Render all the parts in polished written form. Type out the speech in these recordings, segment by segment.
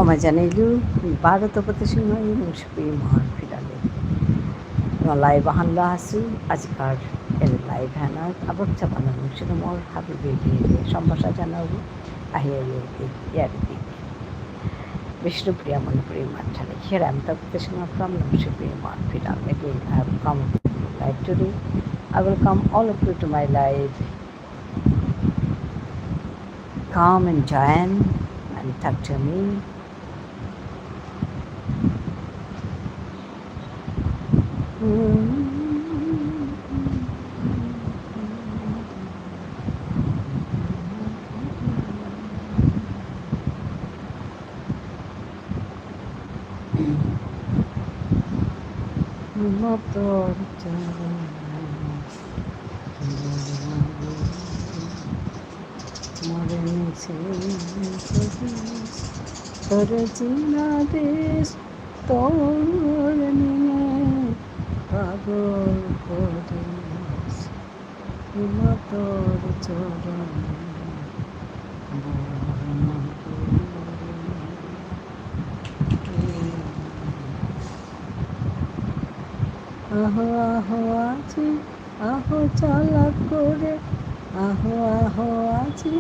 Jamajanilu, Bharatapati Mushpi Mahafidale. No live Hanlasu, Ajkar, El Live Hana, Abakchabana, Mushinamor, Happy Baby, Shambasha Janavu, I hear you, Yadi. Vishnu Priya Manipuri Matali. Here I am the Krishna from Mushpi Mahafidal. Again, I have come live today. I will come all of you to my live. Come and join and talk to me. Motor তোর চিনা দেশ তোর নিয়ে পাগল করিস তোর চরণ আহো আহো আছি আহো চালাক করে আহো আহো আছি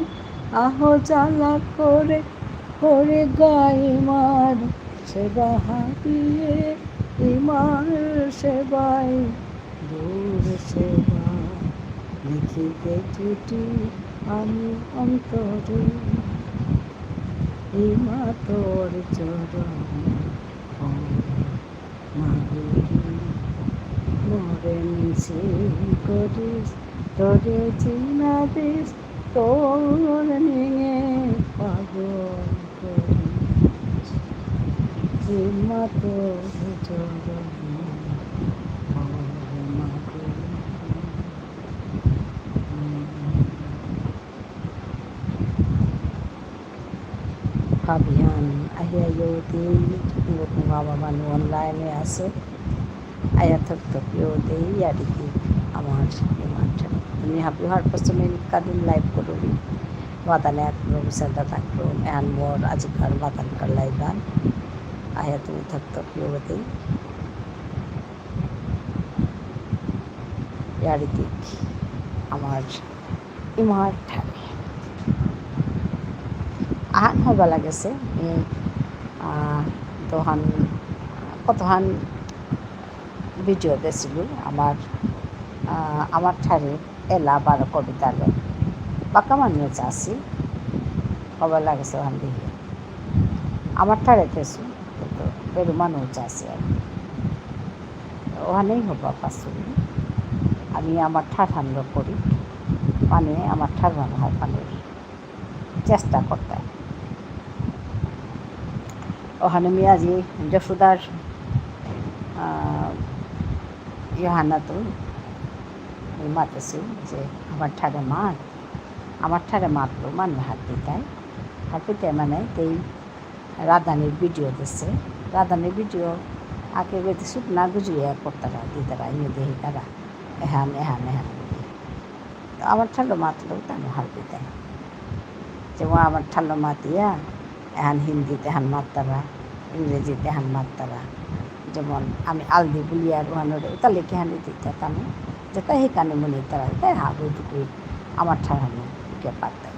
আহো চালাক করে করে গায়ে মার সেবা হারিয়ে ইমার সেবায় দূর সেবা লিখিতে চিঠি আমি অন্তরে ইমা তোর চরণ মাগুরি মরে মিশে করিস তোরে চিনা দিস তোর নিয়ে পাগল করিস ইমা তোর চরণ Kabihan ayayote ngut mama manu online আছে ayatok tokyote yadiki আমার ইমানটা তুমি হাবি হওয়ার পশ্চিমে কাদিন লাইভ করবি বাতানে এক রবিসারটা থাকলো এহান মোর আজিকাল বাতানকার লাইভান আয়া তুমি থাকতো কিওতে ইয়ারিদিক আমার ইমার ঠানে আহান হবা লাগেছে তখন কতহান ভিডিও দিয়েছিল আমার ঠারে এলা বারো কবিতালে বাঁকা মানুষ আসি হবা লাগেছে ওখান দিয়ে আমার ঠারে থেছু কিন্তু বেরু মানুষ আছে আর ওখানেই হবা পাচ্ছি আমি আমার ঠার হান্ড করি মানে আমার ঠার ভালো হয় পানির চেষ্টা করতে ওখানে আমি আজি যশোদার ইহানা তো মাতেছি যে আমার ঠারে মাতলো মানুষ হাত দিতে মানে এই রাধানির ভিডিও দিচ্ছে রাধানির ভিডিও আগে বেঁধে সুপ না গুজরিয়ে করতারা দিতারা ইয়ে দেহি তারা এহান আমার ঠালো মাতলো তার হাত দিতে যেমন আমার ঠালো মাতিয়া এহান হিন্দিতে হান মারতারা ইংরেজিতে হান মারতারা যেমন আমি আলদি বলি আর ওহানোর তাহলে কি হানি দিতে তানো যেটা সেই কানে মনে তারা তাই হাবুটুকুই আমার ঠাড়ানো কে পারতে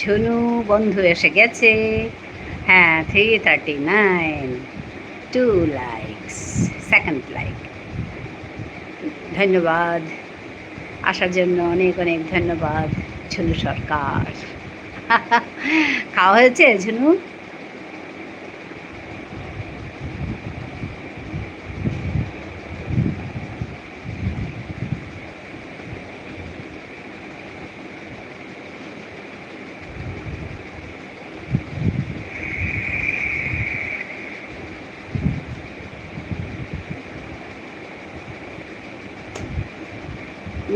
ঝুনু বন্ধু এসে গেছে। হ্যাঁ, 339, 2 লাইকস, সেকেন্ড লাইক। ধন্যবাদ, আসার জন্য অনেক অনেক ধন্যবাদ ঝুনু সরকার। খাওয়া হয়েছে ঝুনু?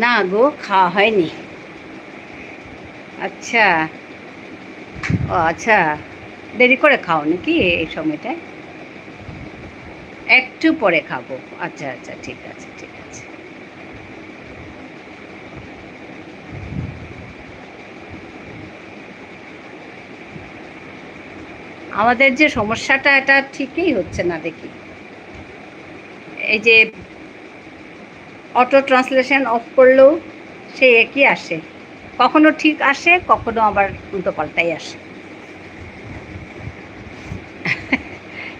না গো, খাওয়া হয়নি। আচ্ছা, ও আচ্ছা, দেরি করে খাও নাকি এই সময়টায়? একটু পরে খাবো। আচ্ছা আচ্ছা, ঠিক আছে ঠিক আছে। আমাদের যে সমস্যাটা, এটা ঠিকই হচ্ছে না দেখি। এই যে অটো ট্রান্সলেশন অফ করলেও সে একই আসে, কখনো ঠিক আসে, কখনো আবার উল্টো পাল্টাই আসে।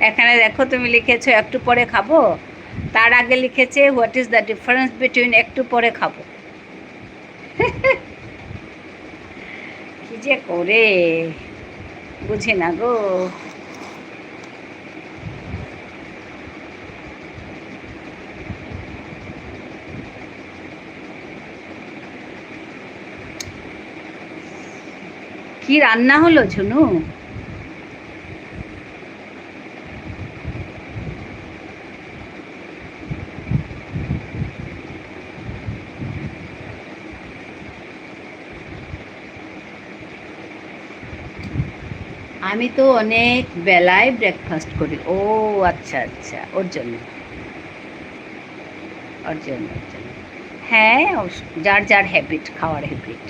এখানে দেখো, তুমি লিখেছো একটু পরে খাবো, তার আগে লিখেছে what is the difference between একটু পরে খাবো। কি যে করে বুঝি না গো। কি রান্না হলো ঝুনু? আমি তো অনেক বেলায় ব্রেকফাস্ট করি। ও আচ্ছা আচ্ছা, ওর জন্য ওর জন্য ওর জন্য। হ্যাঁ, যার যার হ্যাবিট, খাওয়ার হ্যাবিট,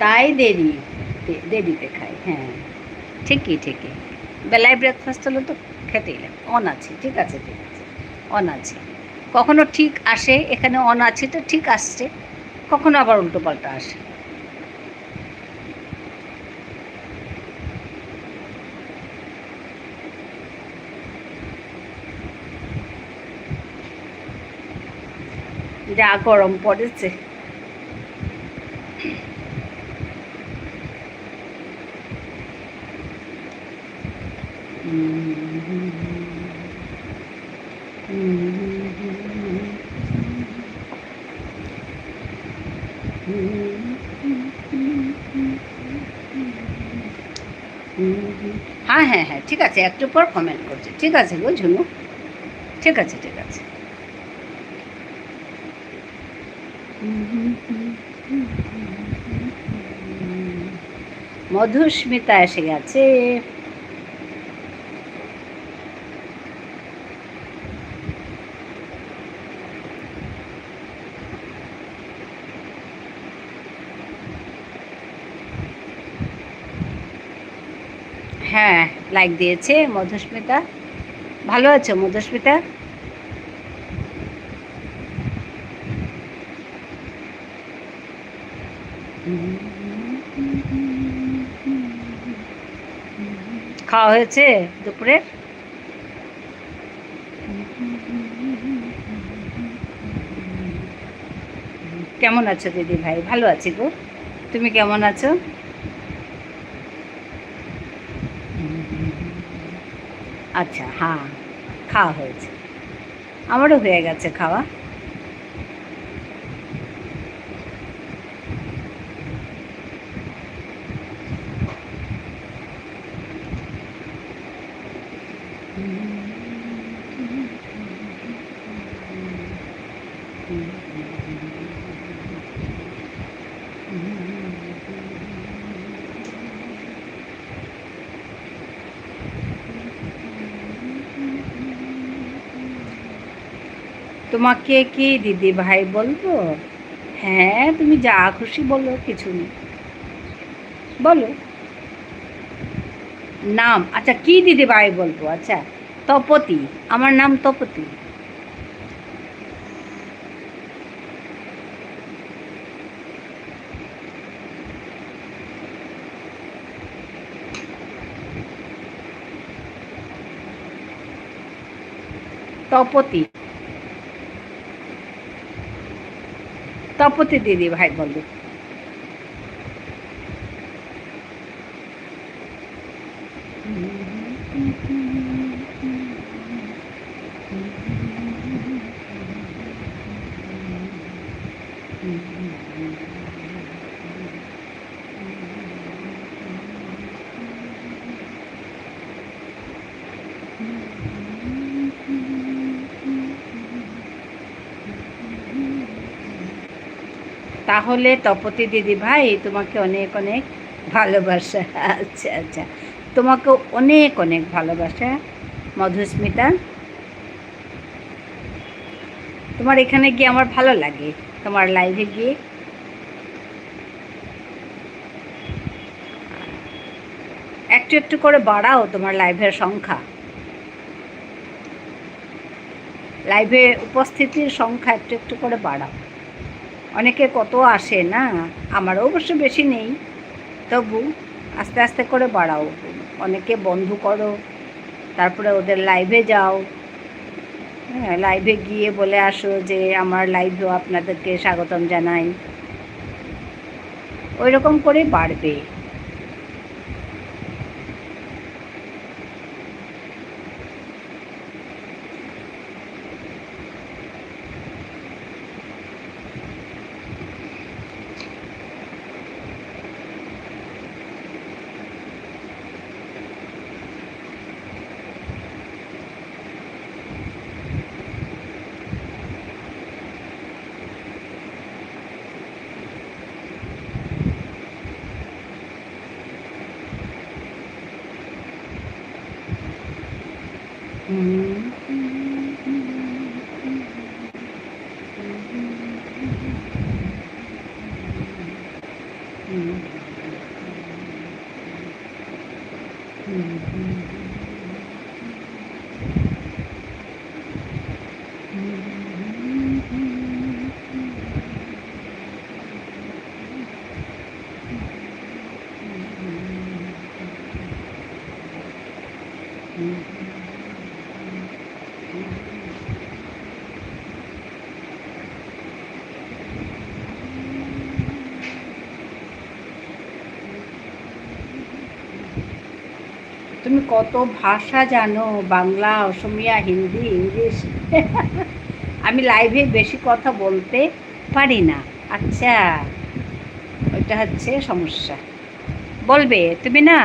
তাই দেরিতে খাই। হ্যাঁ, ঠিকই ঠিকই। বেলায় ব্রেকফাস্ট হলে তো খেতেই লাগে। অন আছে, ঠিক আছে ঠিক আছে, অন আছে। কখনো ঠিক আসে, এখানে অন আছে তো ঠিক আসছে, কখনো আবার উল্টো পাল্টা আসে। যা গরম পড়েছে। হ্যাঁ হ্যাঁ হ্যাঁ, ঠিক আছে, একটু পর কমেন্ট করছে। ঠিক আছে গো ঝুনু, ঠিক আছে ঠিক আছে। মধুস্মিতা এসে গেছে। হ্যাঁ, লাইক দিয়েছে মধুস্মিতা। ভালো আছো মধুস্মিতা? খাওয়া হয়েছে দুপুরের? কেমন আছো দিদি ভাই? ভালো আছি গো, তুমি কেমন আছো? আচ্ছা, হ্যাঁ, খাওয়া হয়েছে, আমারও হয়ে গেছে খাওয়া। তোমাকে কি দিদি ভাই বলবো? হ্যাঁ, তুমি যা খুশি বলো, কিছু নেই, বলো। নাম? আচ্ছা, কি দিদি ভাই বলবো? আচ্ছা, তপতি, আমার নাম তপতি। তপতি, তপতি দিদি ভাই বলো। তাহলে তপতি দিদি ভাই তোমাকে অনেক অনেক ভালোবাসা। আচ্ছা আচ্ছা, তোমাকে অনেক অনেক ভালোবাসা মধুস্মিতা। তোমার এখানে গিয়ে আমার ভালো লাগে, তোমার লাইভে গিয়ে। একটু একটু করে বাড়াও তোমার লাইভের সংখ্যা, লাইভে উপস্থিতির সংখ্যা একটু একটু করে বাড়াও। অনেকে কত আসে না, আমারও অবশ্য বেশি নেই, তবু আস্তে আস্তে করে বাড়াও। অনেকে বন্ধু করো, তারপরে ওদের লাইভে যাও, হ্যাঁ, লাইভে গিয়ে বলে আসো যে আমার লাইভেও আপনাদেরকে স্বাগতম জানাই। ওই রকম করেই বাড়বে। তুমি কত ভাষা জানো, বাংলা, অসমিয়া, হিন্দি, ইংলিশ। আমি লাইভে বেশি কথা বলতে পারি না। আচ্ছা, ওইটা হচ্ছে সমস্যা। বলবে তুমি না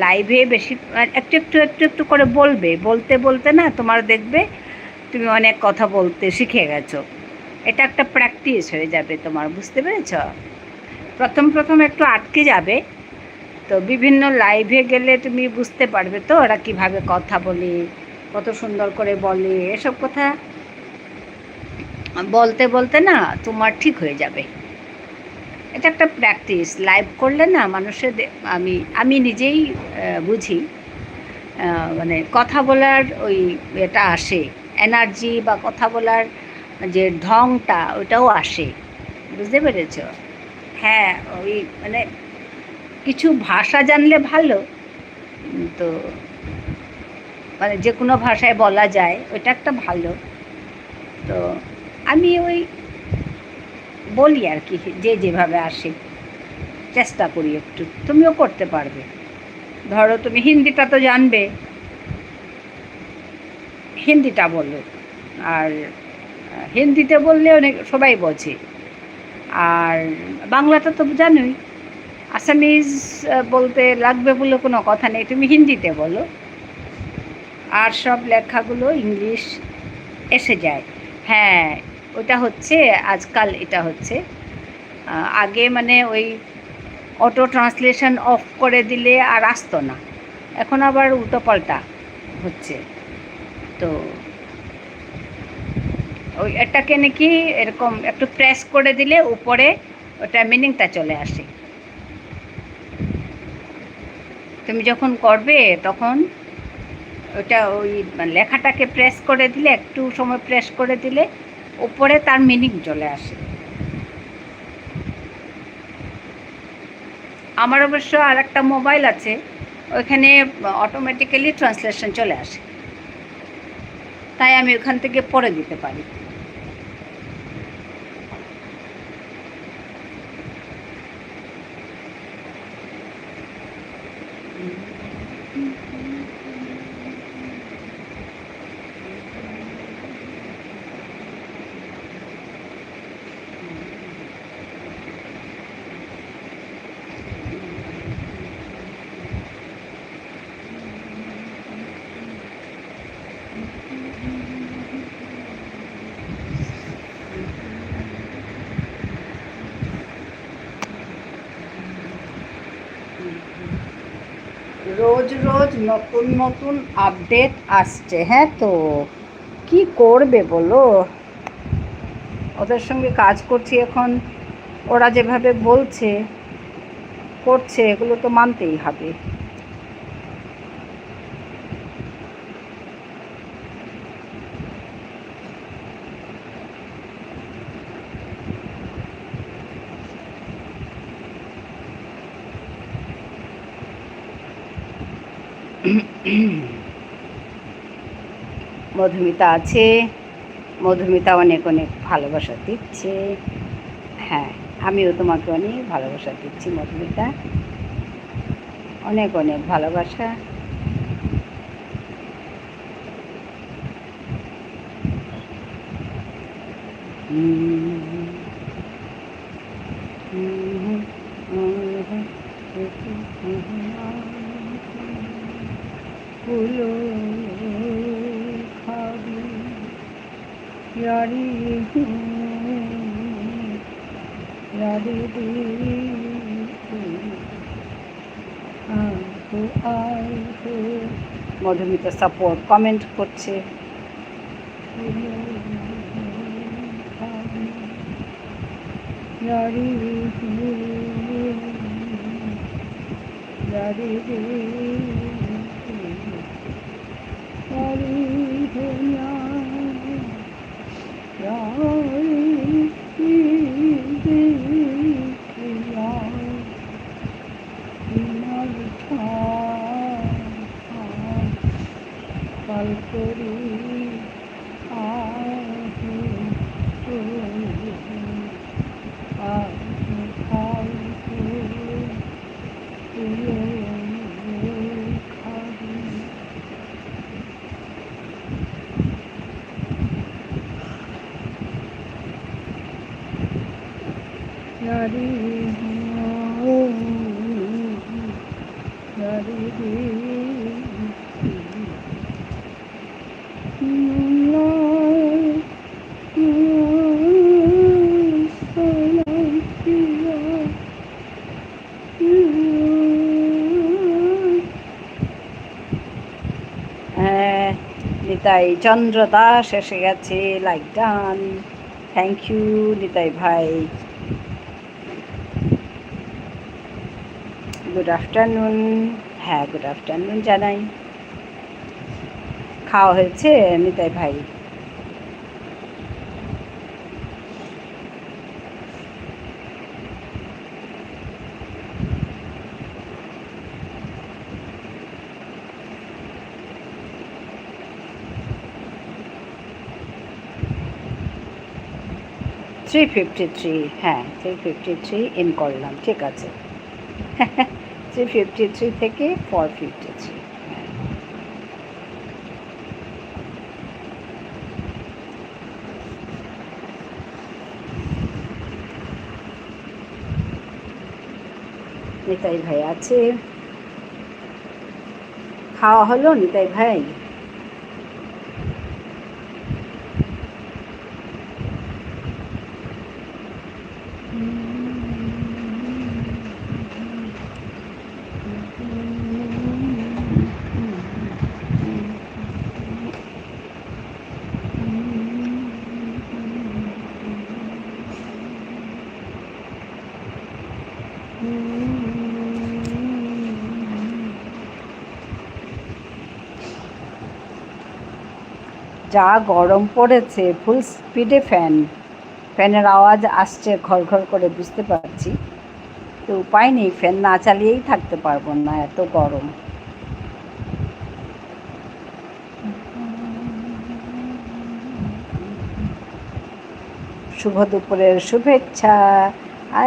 লাইভে বেশি একটু একটু একটু একটু করে বলবে, বলতে বলতে না তোমার দেখবে তুমি অনেক কথা বলতে শিখে গেছো। এটা একটা প্র্যাকটিস হয়ে যাবে তোমার, বুঝতে পেরেছ? প্রথম প্রথম একটু আটকে যাবে, তো বিভিন্ন লাইভে গেলে তুমি বুঝতে পারবে তো ওরা কীভাবে কথা বলে, কত সুন্দর করে বলে। এসব কথা বলতে বলতে না তোমার ঠিক হয়ে যাবে। এটা একটা প্র্যাকটিস। লাইভ করলে না মানুষের আমি আমি নিজেই বুঝি, মানে কথা বলার ওই এটা আসে, এনার্জি বা কথা বলার যে ঢংটা ওইটাও আসে, বুঝতে পেরেছ? হ্যাঁ, ওই মানে কিছু ভাষা জানলে ভালো, তো মানে যে কোনো ভাষায় বলা যায়, ওইটা একটা ভালো। তো আমি ওই বলি আর কি, যে যেভাবে আসে চেষ্টা করি একটু। তুমিও করতে পারবে। ধরো তুমি হিন্দিটা তো জানবে, হিন্দিটা বলো। আর হিন্দিতে বললে অনেক সবাই বোঝে। আর বাংলাটা তো জানোই, আসামিজ বলতে লাগবে বলে কোনো কথা নেই, তুমি হিন্দিতে বলো। আর সব লেখাগুলো ইংলিশ এসে যায়। হ্যাঁ, ওটা হচ্ছে আজকাল, এটা হচ্ছে আগে মানে ওই অটো ট্রান্সলেশন অফ করে দিলে আর আসতো না, এখন আবার উল্টোপাল্টা হচ্ছে। তো ওই এটাকে নাকি এরকম একটু প্রেস করে দিলে উপরে ওটা মিনিংটা চলে আসে। তুমি যখন করবে তখন ওটা ওই লেখাটাকে প্রেস করে দিলে, একটু সময় প্রেস করে দিলে উপরে তার মিনিং চলে আসে। আমার অবশ্য আর একটা মোবাইল আছে, ওইখানে অটোমেটিক্যালি ট্রান্সলেশন চলে আসে, তাই আমি ওখান থেকে পড়ে দিতে পারি। রোজ রোজ নতুন নতুন আপডেট আসছে। হ্যাঁ, তো কি করবে বলো, ওদের সঙ্গে কাজ করছি এখন, ওরা যেভাবে বলছে করছে, এগুলো তো মানতেই হবে। মধুমিতা আছে, মধুমিতা অনেক অনেক ভালোবাসা দিচ্ছে। হ্যাঁ, আমিও তোমাকে অনেক ভালোবাসা দিচ্ছি মধুমিতা, অনেক অনেক ভালোবাসা। ফুলো খাবি यारी यारी মধুমিতা সাপোর্ট কমেন্ট করছে। यारी यारी यारी दुनिया নিতাই চন্দ্র দাস এসে গেছে, like done, thank you Nitai ভাই। Good afternoon. হ্যাঁ, গুড আফটারনুন জানাই। খাওয়া হয়েছে নিতাই ভাই? $353, হ্যাঁ 353 ইন করলাম, ঠিক আছে। 353 থেকে 453। নিতাই ভাই আছে, খাওয়া হলো নিতাই ভাই? যা গরম পড়েছে, ফুল স্পিডে ফ্যানের আওয়াজ আসছে ঘর ঘর করে, বুঝতে পারছি। তো উপায় নেই, ফ্যান না চালিয়েই থাকতে পারবো না, এত গরম। শুভ দুপুরের শুভেচ্ছা।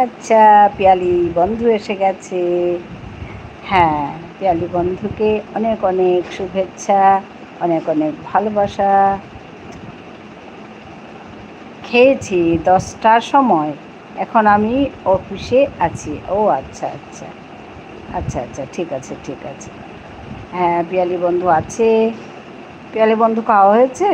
আচ্ছা, পিয়ালি বন্ধু এসে গেছে। হ্যাঁ, পিয়ালি বন্ধুকে অনেক অনেক শুভেচ্ছা, অনেক অনেক ভালোবাসা। খেয়েছি 10টার সময়, এখন আমি অফিসে আছি। ও আচ্ছা আচ্ছা আচ্ছা আচ্ছা, ঠিক আছে ঠিক আছে। হ্যাঁ, পিয়ালি বন্ধু আছে। পিয়ালি বন্ধু খাওয়া হয়েছে?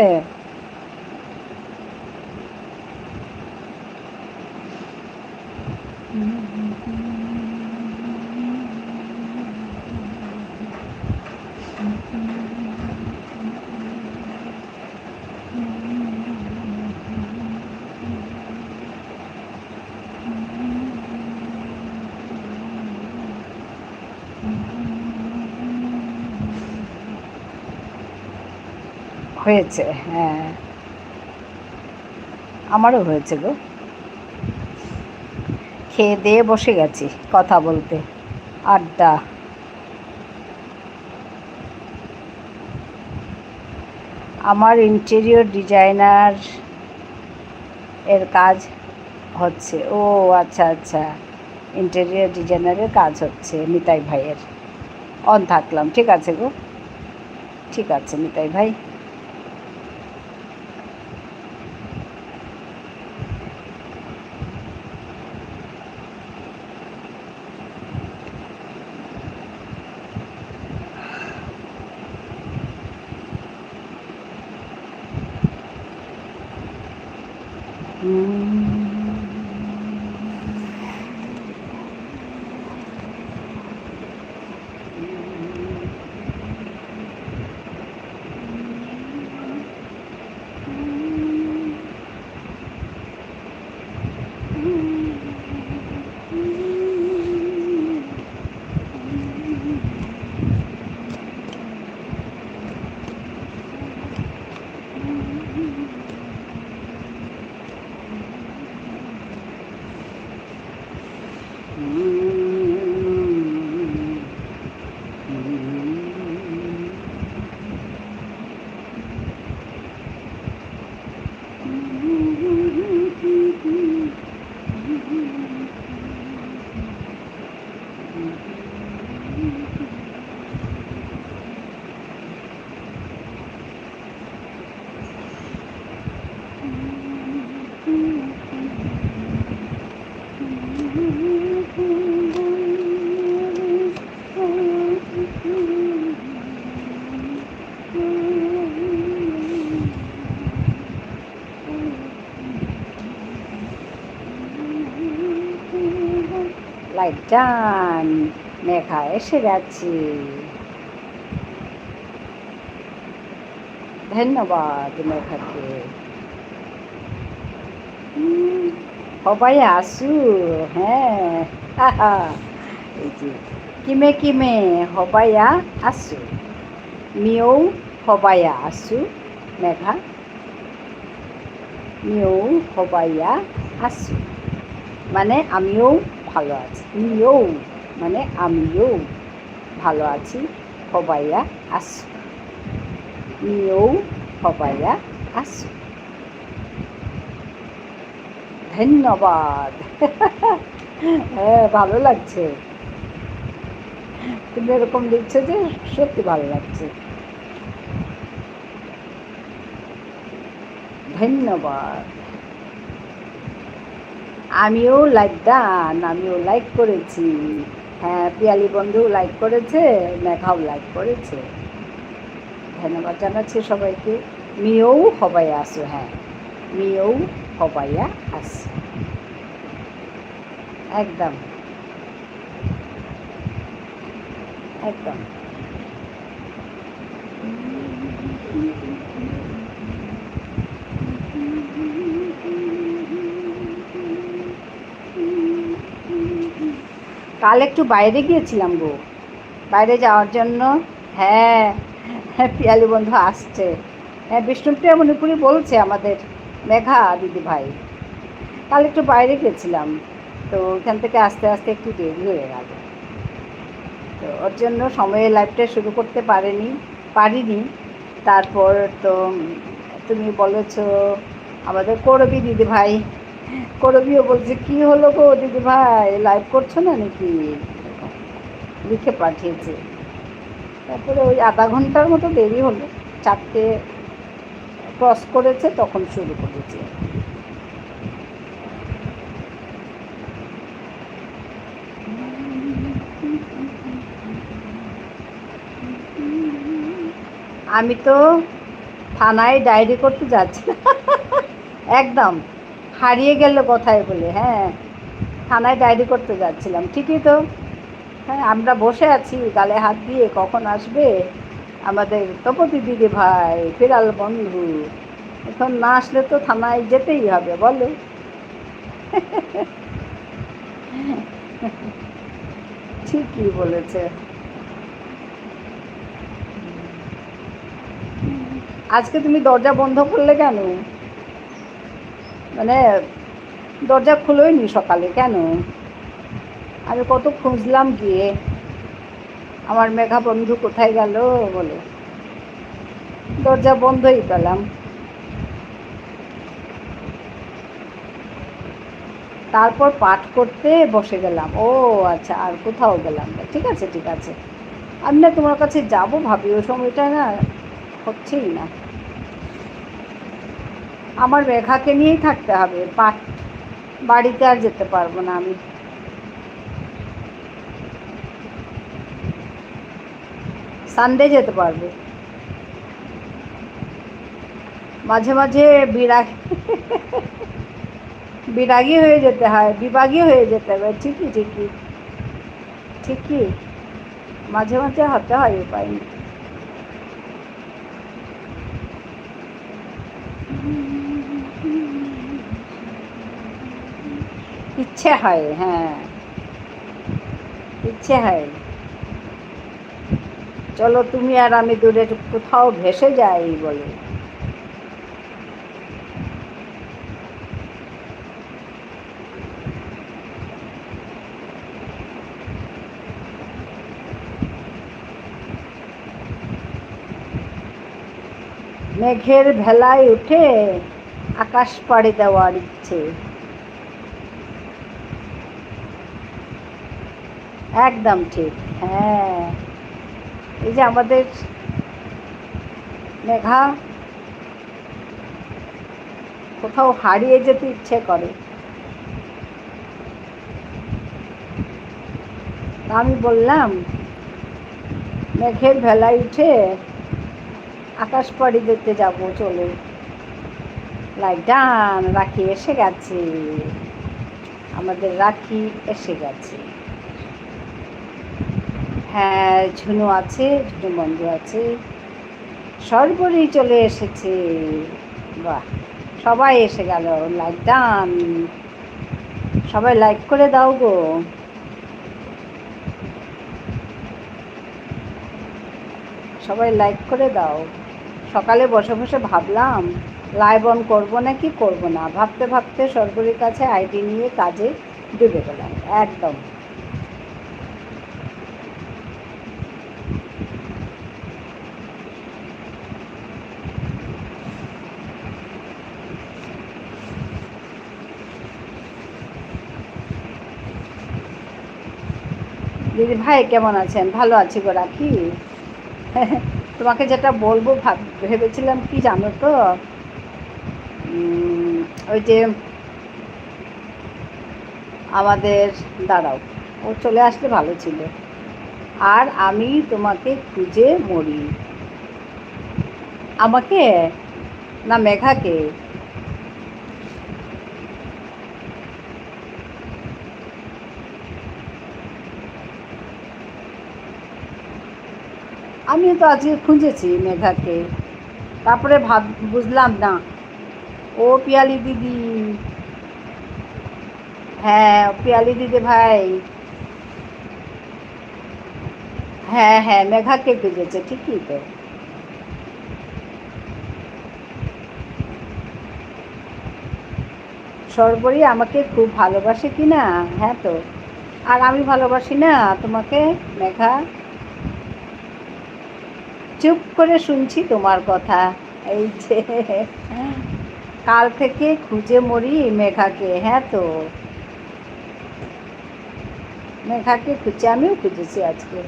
হয়েছে, হ্যাঁ, আমারও হয়েছে গো। খেয়ে দিয়ে বসে গেছি কথা বলতে, আড্ডা। আমার ইন্টেরিয়র ডিজাইনার এর কাজ হচ্ছে। ও আচ্ছা আচ্ছা, ইন্টেরিয়র ডিজাইনারের কাজ হচ্ছে নিতাই ভাইয়ের। অন থাকলাম, ঠিক আছে গো, ঠিক আছে নিতাই ভাই। লাইট ডান, মেঘা এসে গেছে। ধন্যবাদ মেঘাকে। সবাই আসু, হ্যাঁ, এই যে কিমে কিমে হবাইয়া আসু, মিও হবাইয়া আসু, মেঘা মিও হবাইয়া আসু মানে আমিও ভালো আছি, মিও মানে আমিও ভালো আছি, হবাইয়া আসু, মিও হবাইয়া আসু। ধন্যবাদ। হ্যাঁ, ভালো লাগছে, তুমি এরকম লিখছো যে সত্যি ভালো লাগছে। ধন্যবাদ। আমিও লাইক ডান, আমিও লাইক করেছি। হ্যাঁ, পিয়ালি বন্ধু লাইক করেছে, মেঘাও লাইক করেছে। ধন্যবাদ জানাচ্ছি সবাইকে। মিও হবাই আসো, হ্যাঁ মিও হবাইয়া আসো, একদম একদম। কাল একটু বাইরে গিয়েছিলাম গো, বাইরে যাওয়ার জন্য। হ্যাঁ, পিয়ালি বন্ধু আসছে, হ্যাঁ, বিষ্ণুপ্রিয়া মণিপুরি বলছে আমাদের মেঘা দিদি ভাই, কাল একটু বাইরে গেছিলাম, তো ওখান থেকে আস্তে আস্তে একটু দেরি হয়ে গেল, তো ওর জন্য সময়ে লাইভটা শুরু করতে পারিনি। তারপর তো তুমি বলেছ আমাদের করবি দিদি ভাই, করবিও বলছে কি হলো গো দিদি ভাই, লাইভ করছো না নাকি, লিখে পাঠিয়েছে। তারপরে ওই আধা ঘন্টার মতো দেরি হলো, 4টে ক্রস করেছে তখন শুরু করেছে। আমি তো থানায় ডায়েরি করতে যাচ্ছি একদম হারিয়ে গেল কোথায় বলে, হ্যাঁ থানায় ডায়েরি করতে যাচ্ছিলাম, ঠিকই তো। হ্যাঁ, আমরা বসে আছি গালে হাত দিয়ে, কখন আসবে আমাদের তপতি দিদি ভাই ফেরাল বন্ধু, এখন না আসলে তো থানায় যেতেই হবে বলো। ঠিকই বলেছে। আজকে তুমি দরজা বন্ধ করলে কেন, মানে দরজা খুলোইনি সকালে কেন? আমি কত খুঁজলাম গিয়ে, আমার মেঘা বন্ধু কোথায় গেল বলে, দরজা বন্ধই পেলাম। তারপর পাঠ করতে বসে গেলাম। ও আচ্ছা, আর কোথাও গেলাম না, ঠিক আছে ঠিক আছে। আমি না তোমার কাছে যাবো ভাবি, ওই সময়টা না হচ্ছেই না, আমার মেঘাকে নিয়েই থাকতে হবে, পাঠ বাড়িতে আর যেতে পারবো না আমি। সানডে যেতে পারবো, মাঝে মাঝে বিরাগী হয়ে যেতে হয়, বিভাগী হয়ে যেতে হবে, ঠিকই ঠিকই ঠিকই, মাঝে মাঝে হতে হয়, উপায় নেই। ইচ্ছে হয়, হ্যাঁ ইচ্ছে হয়, চলো তুমি আর আমি দূরে কোথাও ভেসে যাই বলে। মেঘের ভেলায় উঠে আকাশ পাড়ি দেওয়ার ইচ্ছে, একদম ঠিক। হ্যাঁ, এই যে আমাদের মেঘা কোথাও হারিয়ে যেতে ইচ্ছে করে, আমি বললাম মেঘের ভেলায় উঠে আকাশ পাড়ি দিতে যাব, চলে লাইক ডান, রাখি এসে গেছে, আমাদের রাখি এসে গেছে। হ্যাঁ, ঝুনু আছে, ঝুনু বন্ধু আছে, সর্বরই চলে এসেছে, বাহ সবাই এসে গেল, লাইক ডান, সবাই লাইক করে দাও গো। সবাই লাইক করে দাও। সকালে বসে বসে ভাবলাম লাইভ অন করবো নাকি করবো না, ভাবতে ভাবতে সর্বরীর কাছে আইডি নিয়ে কাজে ডুবে গেলাম একদম। দিদি ভাই কেমন আছেন? ভালো আছি গো রাখি। তোমাকে যেটা বলবো ভেবেছিলাম কি জানো তো, ওই যে আমাদের, দাঁড়াও ও চলে আসলে ভালো ছিল, আর আমি তোমাকে খুঁজে মরি, আমাকে না মেঘাকে, আমিও তো আজকে খুঁজেছি মেঘাকে, তারপরে বুঝলাম না ও পিয়ালি দিদি, হ্যাঁ পিয়ালি দিদি ভাই, হ্যাঁ হ্যাঁ মেঘাকে খুঁজেছে, ঠিকই তো। সর্বরী আমাকে খুব ভালোবাসে কি না? হ্যাঁ তো। আর আমি ভালোবাসি না তোমাকে মেঘা? চুপ করে শুনছি তোমার কথা। এই যে কাল থেকে খুঁজে মরি মেঘাকে। হ্যাঁ তো, মেঘাকে খুঁজে আমিও খুঁজেছি আজকে।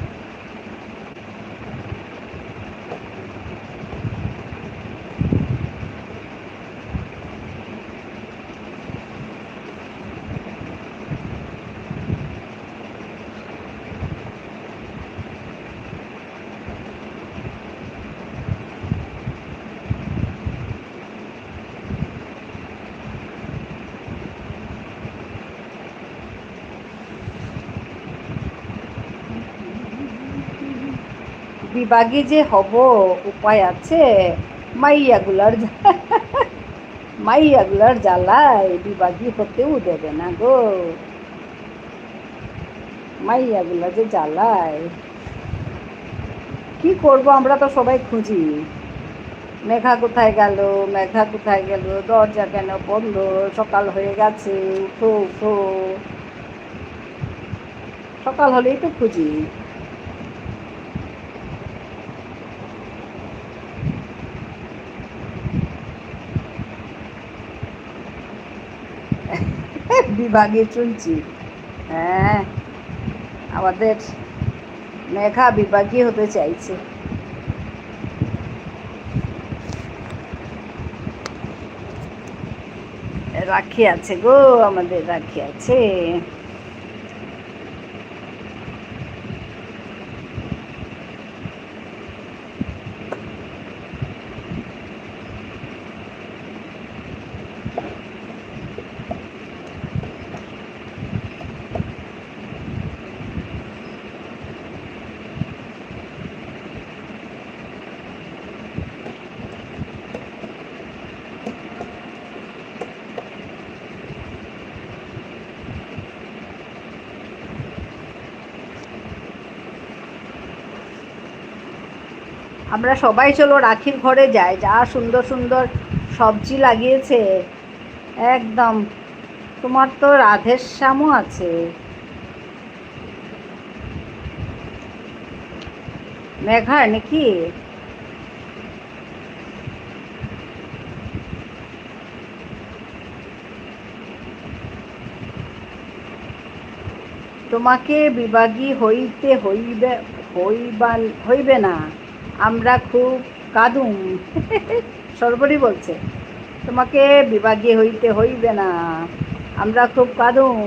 বিভাগী যে হব উপায় আছে? মাইয়াগুলার মাইয়াগুলার জ্বালায় বিভাগী হতেও দেবে না গো। মাইয়াগুলা যে জ্বালায়, কি করব, আমরা তো সবাই খুঁজি। মেঘা কোথায় গেল, মেঘা কোথায় গেল, দরজা কেন বন্ধ, সকাল হয়ে গেছে, উঠো উঠো। সকাল হলেই তো খুঁজি। বিভাগে চলছি। হ্যাঁ, আমাদের মেঘা বিভাগী হতে চাইছে। রাখি আছে গো, আমাদের রাখি আছে। আমরা সবাই চলো রাখির ঘরে যাই। যা সুন্দর সুন্দর সবজি লাগিয়েছে একদম। তোমার তো রাধেশ্যামও আছে। মেঘা নাকি? তোমাকে বিভাগী হইতে হইবে না, আমরা খুব কাঁদুম। সর্বরী বলছে তোমাকে বিভাগী হইতে হইবে না, আমরা খুব কাঁদুম।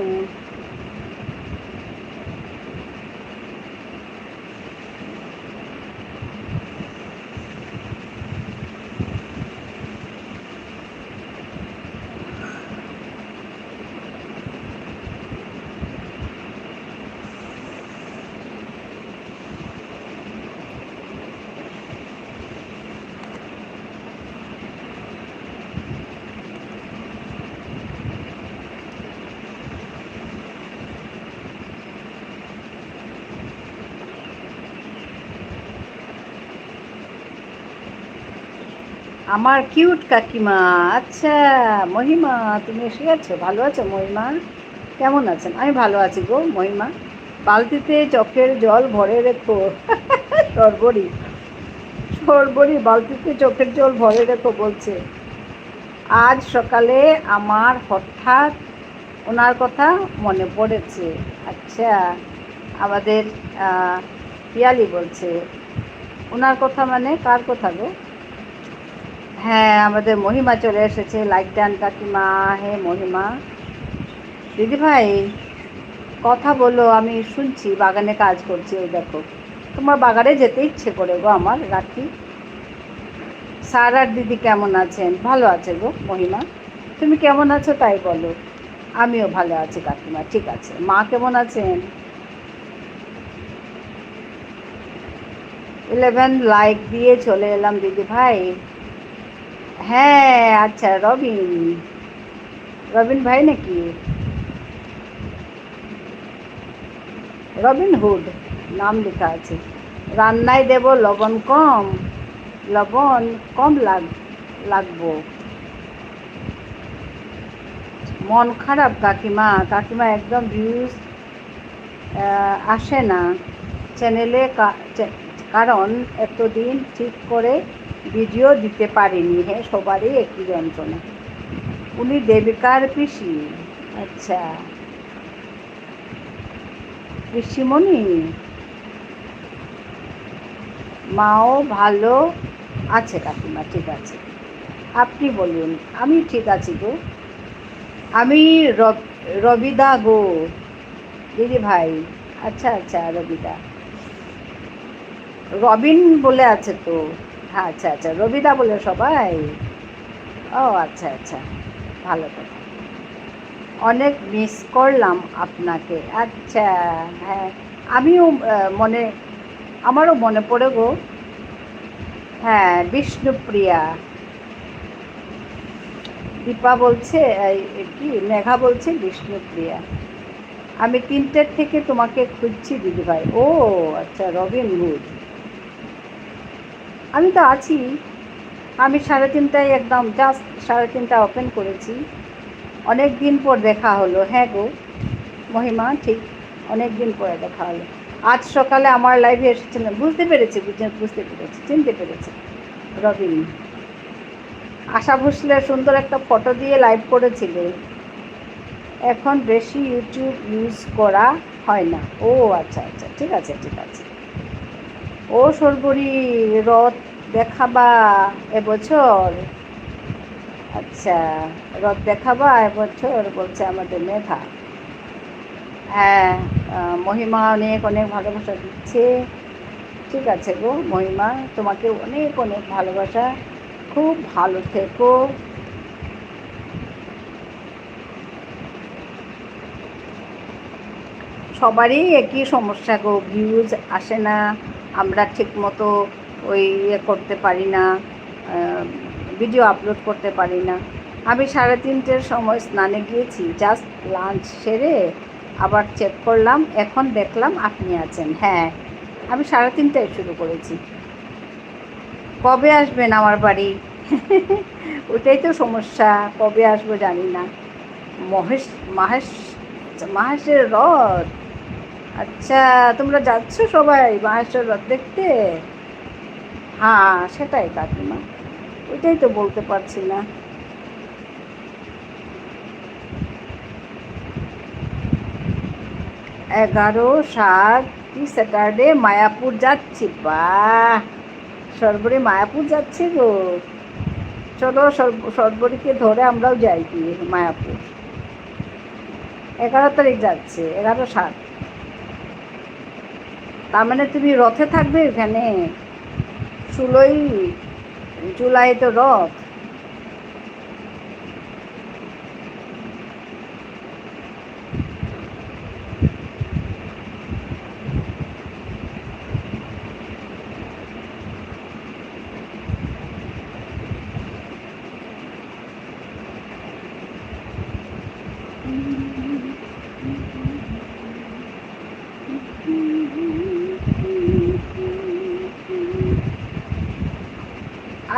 আমার কিউট কাকিমা। আচ্ছা মহিমা, তুমি এসে গেছো? ভালো আছো মহিমা? কেমন আছেন? আমি ভালো আছি গো মহিমা। বালতিতে চোখের জল ভরে রেখো। সর্বরী, সর্বরী বালতিতে চোখের জল ভরে রেখো বলছে। আজ সকালে আমার হঠাৎ ওনার কথা মনে পড়েছে। আচ্ছা, আমাদের পিয়ালি বলছে ওনার কথা মানে কার কথা গো? হ্যাঁ, আমাদের মহিমা চলে এসেছে। লাইক ডান কাকিমা। হে মহিমা। দিদিভাই কথা বলো, আমি শুনছি, বাগানে কাজ করছি। ওই দেখো, তোমার বাগানে যেতে ইচ্ছে করে গো আমার রাখি। সারার দিদি কেমন আছেন? ভালো আছে গো মহিমা। তুমি কেমন আছো তাই বলো। আমিও ভালো আছি কাকিমা। ঠিক আছে, মা কেমন আছেন? 11 লাইক দিয়ে চলে এলাম দিদি ভাই। হ্যাঁ আচ্ছা, রবিন, রবিন ভাই নাকি? রবিন হুড নাম লেখা আছে। রান্নায় দেব লবণ কম, লবণ কম লাগবো। মন খারাপ কাকিমা, কাকিমা একদম ভিউজ আসে না চ্যানেলে, কারণ এতদিন ঠিক করে ভিডিও দিতে পারিনি। হ্যাঁ, সবারই একই যন্ত্রণা। উনি দেবিকার পিসি? আচ্ছা, পিসিমণি। মাও ভালো আছে কাকিমা, ঠিক আছে। আপনি বলুন। আমি ঠিক আছি গো। আমি রবিদা গো দিদি ভাই। আচ্ছা আচ্ছা, রবিদা। রবিন বলে আছে তো। হ্যাঁ, আচ্ছা আচ্ছা, রবিদা বলে সবাই। ও আচ্ছা আচ্ছা, ভালো কথা। অনেক মিস করলাম আপনাকে। আচ্ছা, হ্যাঁ, আমিও মনে, আমারও মনে পড়ে গো। হ্যাঁ, বিষ্ণুপ্রিয়া। দীপা বলছে, কি মেঘা বলছে বিষ্ণুপ্রিয়া। আমি 3টের থেকে তোমাকে খুঁজছি দিদিভাই। ও আচ্ছা, রবিন গুড। আমি তো আছি। আমি 3:30টায় একদম জাস্ট 3:30 ওপেন করেছি। অনেক দিন পর দেখা হলো। হ্যাঁ গো মহিমা, ঠিক অনেক দিন পরে দেখা হলো। আজ সকালে আমার লাইভে এসেছিলেন, বুঝতে পেরেছি, বুঝতে পেরেছি, চিনতে পেরেছি। রবিন। আশা ভোসলের সুন্দর একটা ফটো দিয়ে লাইভ করেছিলে। এখন বেশি ইউটিউব ইউজ করা হয় না। ও আচ্ছা আচ্ছা, ঠিক আছে ঠিক আছে। ও সর্বরী, রথ দেখাবা এবছর? আচ্ছা, রথ দেখাবা এবছর বলছে আমাদের মেধা। হ্যাঁ, মহিমা অনেক অনেক ভালোবাসা দিচ্ছে। ঠিক আছে গো মহিমা, তোমাকে অনেক অনেক ভালোবাসা। খুব ভালো থেকো। সবারই একই সমস্যা গো, ভিউজ আসে না। আমরা ঠিক মতো ওই করতে পারি না, ভিডিও আপলোড করতে পারি না। আমি 3:30টার সময় স্নানে গিয়েছি, জাস্ট লাঞ্চ সেরে আবার চেক করলাম, এখন দেখলাম আপনি আছেন। হ্যাঁ, আমি 3:30টায় শুরু করেছি। কবে আসবেন আমার বাড়ি? ওটাই তো সমস্যা, কবে আসবো জানি না। মহেশ মাহেশ মাহেশের রথ? আচ্ছা, তোমরা যাচ্ছ সবাই মাহেশের রথ দেখতে? হ্যাঁ, সেটাই কাকিমা, ওইটাই তো বলতে পারছি না। 11/7 কি স্যাটারডে মায়াপুর যাচ্ছি। বাহ, সর্বরী মায়াপুর যাচ্ছে গো। চলো সর্বরীকে ধরে আমরাও যাই কি মায়াপুর। 11 তারিখ যাচ্ছে, 11/7। তার মানে তুমি রথে থাকবে এখানে? 16ই জুলাই তো রথ।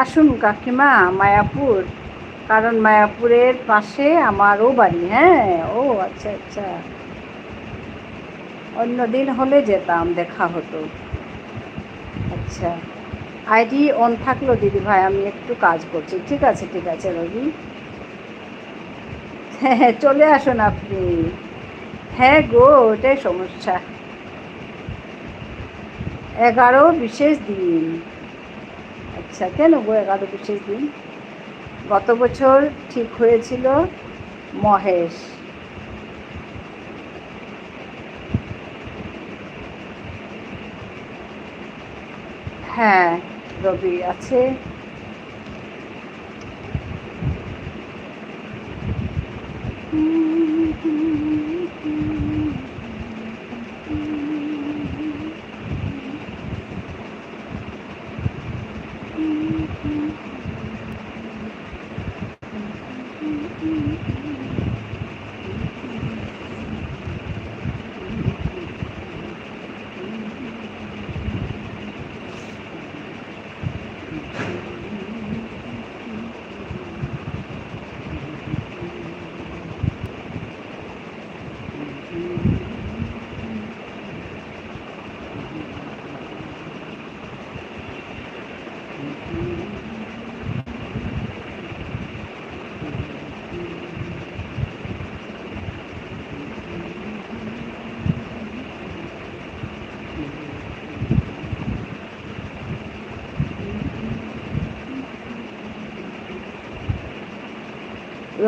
আসুন কাকিমা মায়াপুর, কারণ মায়াপুরের পাশে আমারও বাড়ি। হ্যাঁ, ও আচ্ছা আচ্ছা, অন্য দিন হলে যেতাম, দেখা হতো। আচ্ছা, আইডি অন থাকলো দিদিভাই, আমি একটু কাজ করছি। ঠিক আছে ঠিক আছে রবি। হ্যাঁ হ্যাঁ, চলে আসুন আপনি। হ্যাঁ গো, ওটাই সমস্যা। 11 বিশেষ দিন? আচ্ছা, কেন গো 11 বিশেষ দিন? গত বছর ঠিক হয়েছিল মহেশ। হ্যাঁ, রবি আছে।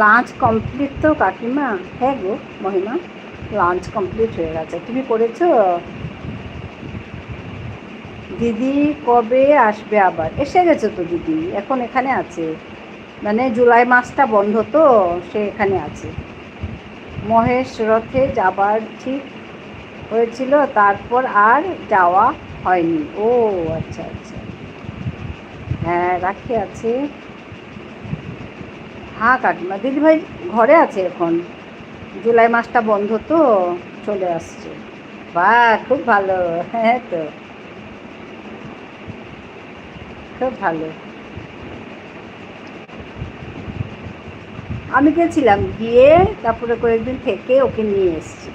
লাঞ্চ কমপ্লিট তো কাকিমা? হ্যাঁ গো মহিমা, লাঞ্চ কমপ্লিট হয়ে গেছে। তুমি করেছো? দিদি কবে আসবে আবার? এসে গেছে তো দিদি, এখন এখানে আছে। মানে জুলাই মাসটা বন্ধ তো, সে এখানে আছে। মহেশ রথে যাবার ঠিক হয়েছিল, তারপর আর যাওয়া হয়নি। ও আচ্ছা আচ্ছা, হ্যাঁ রাখি আছে। হ্যাঁ কাকিমা, দিদিভাই ঘরে আছে এখন, জুলাই মাসটা বন্ধ তো, চলে আসছে। বাহ খুব ভালো, হ্যাঁ তো খুব ভালো। আমি গেছিলাম, গিয়ে তারপরে কয়েকদিন থেকে ওকে নিয়ে এসেছি।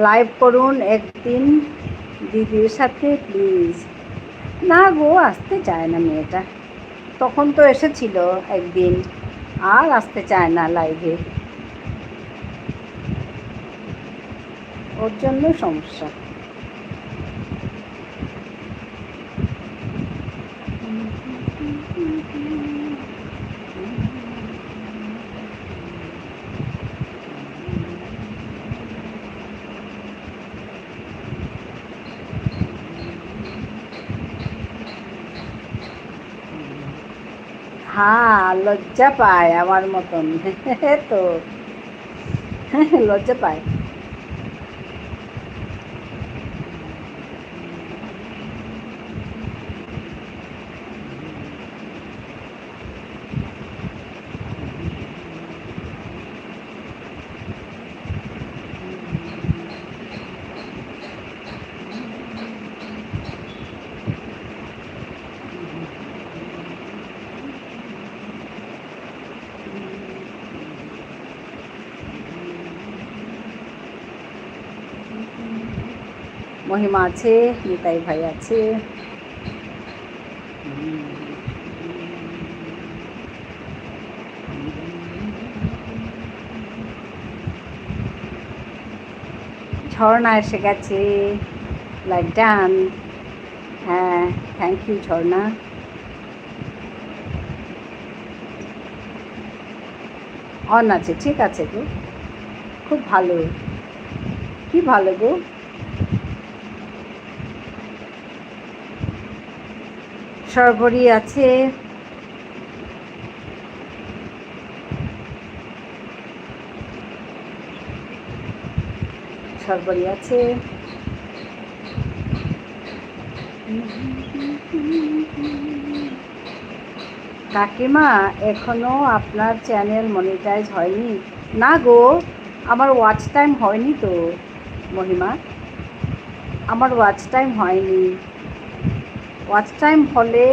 লাইভ করুন একদিন দিদির সাথে প্লিজ। না গো, আসতে চায় না মেয়েটা। তখন তো এসেছিল একদিন, আর আসতে চায় না লাইভে, ওর জন্য সমস্যা। হ্যাঁ লজ্জা পায় আমার মতন তো লজ্জা পায়। মহিমা আছে, নিতাই ভাই আছে। ঝর্ণা এসে গেছে, লাইক ডান। হ্যাঁ থ্যাংক ইউ ঝর্ণা। অন আছে, ঠিক আছে গো, খুব ভালো, কি ভালো গো। সরবরি আছে, সরবরি আছে। কাকিমা এখনো আপনার চ্যানেল মনিটাইজ হয়নি? না গো, আমার ওয়াচ টাইম হয়নি তো মহিমা, আমার ওয়াচ টাইম হয়নি। ওয়াচ টাইম হলে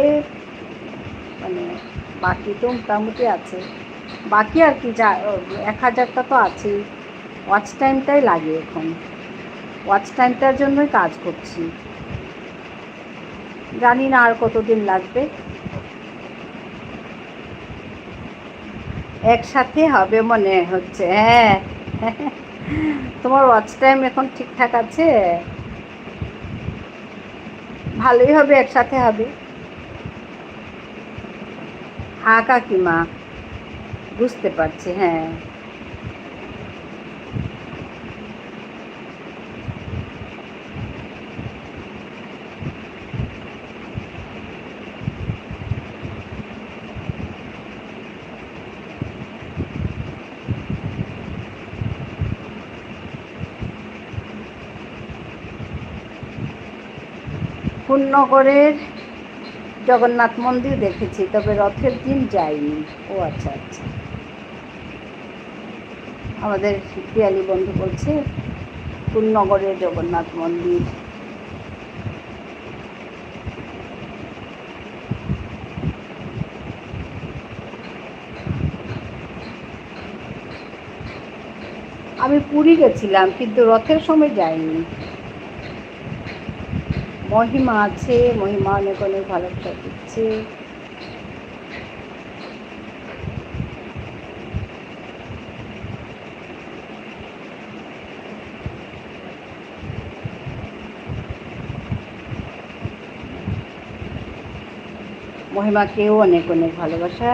মানে বাকি তো মোটামুটি আছে, বাকি আর কি, যা 1000টা তো আছেই, ওয়াচ টাইমটাই লাগে এখন, ওয়াচ টাইমটার জন্যই কাজ করছি, জানি না আর কতদিন লাগবে। একসাথে হবে মনে হচ্ছে, হ্যাঁ তোমার ওয়াচ টাইম এখন ঠিকঠাক আছে, ভালোই হবে, একসাথে হবে। হ্যাঁ কাকিমা, বুঝতে পারছি, হ্যাঁ। পূর্ণগড়ের জগন্নাথ মন্দির দেখেছি, তবে রথের দিন যাইনি। ও আচ্ছা আচ্ছা, আমাদের পিয়ালি বন্ধু বলছে পূর্ণগড়ের জগন্নাথ মন্দির আমি পুরী গেছিলাম কিন্তু রথের সময় যাইনি। মহিমা আছে, মহিমা অনেক অনেক ভালোবাসা দিচ্ছে। মহিমাকেও অনেক অনেক ভালোবাসা।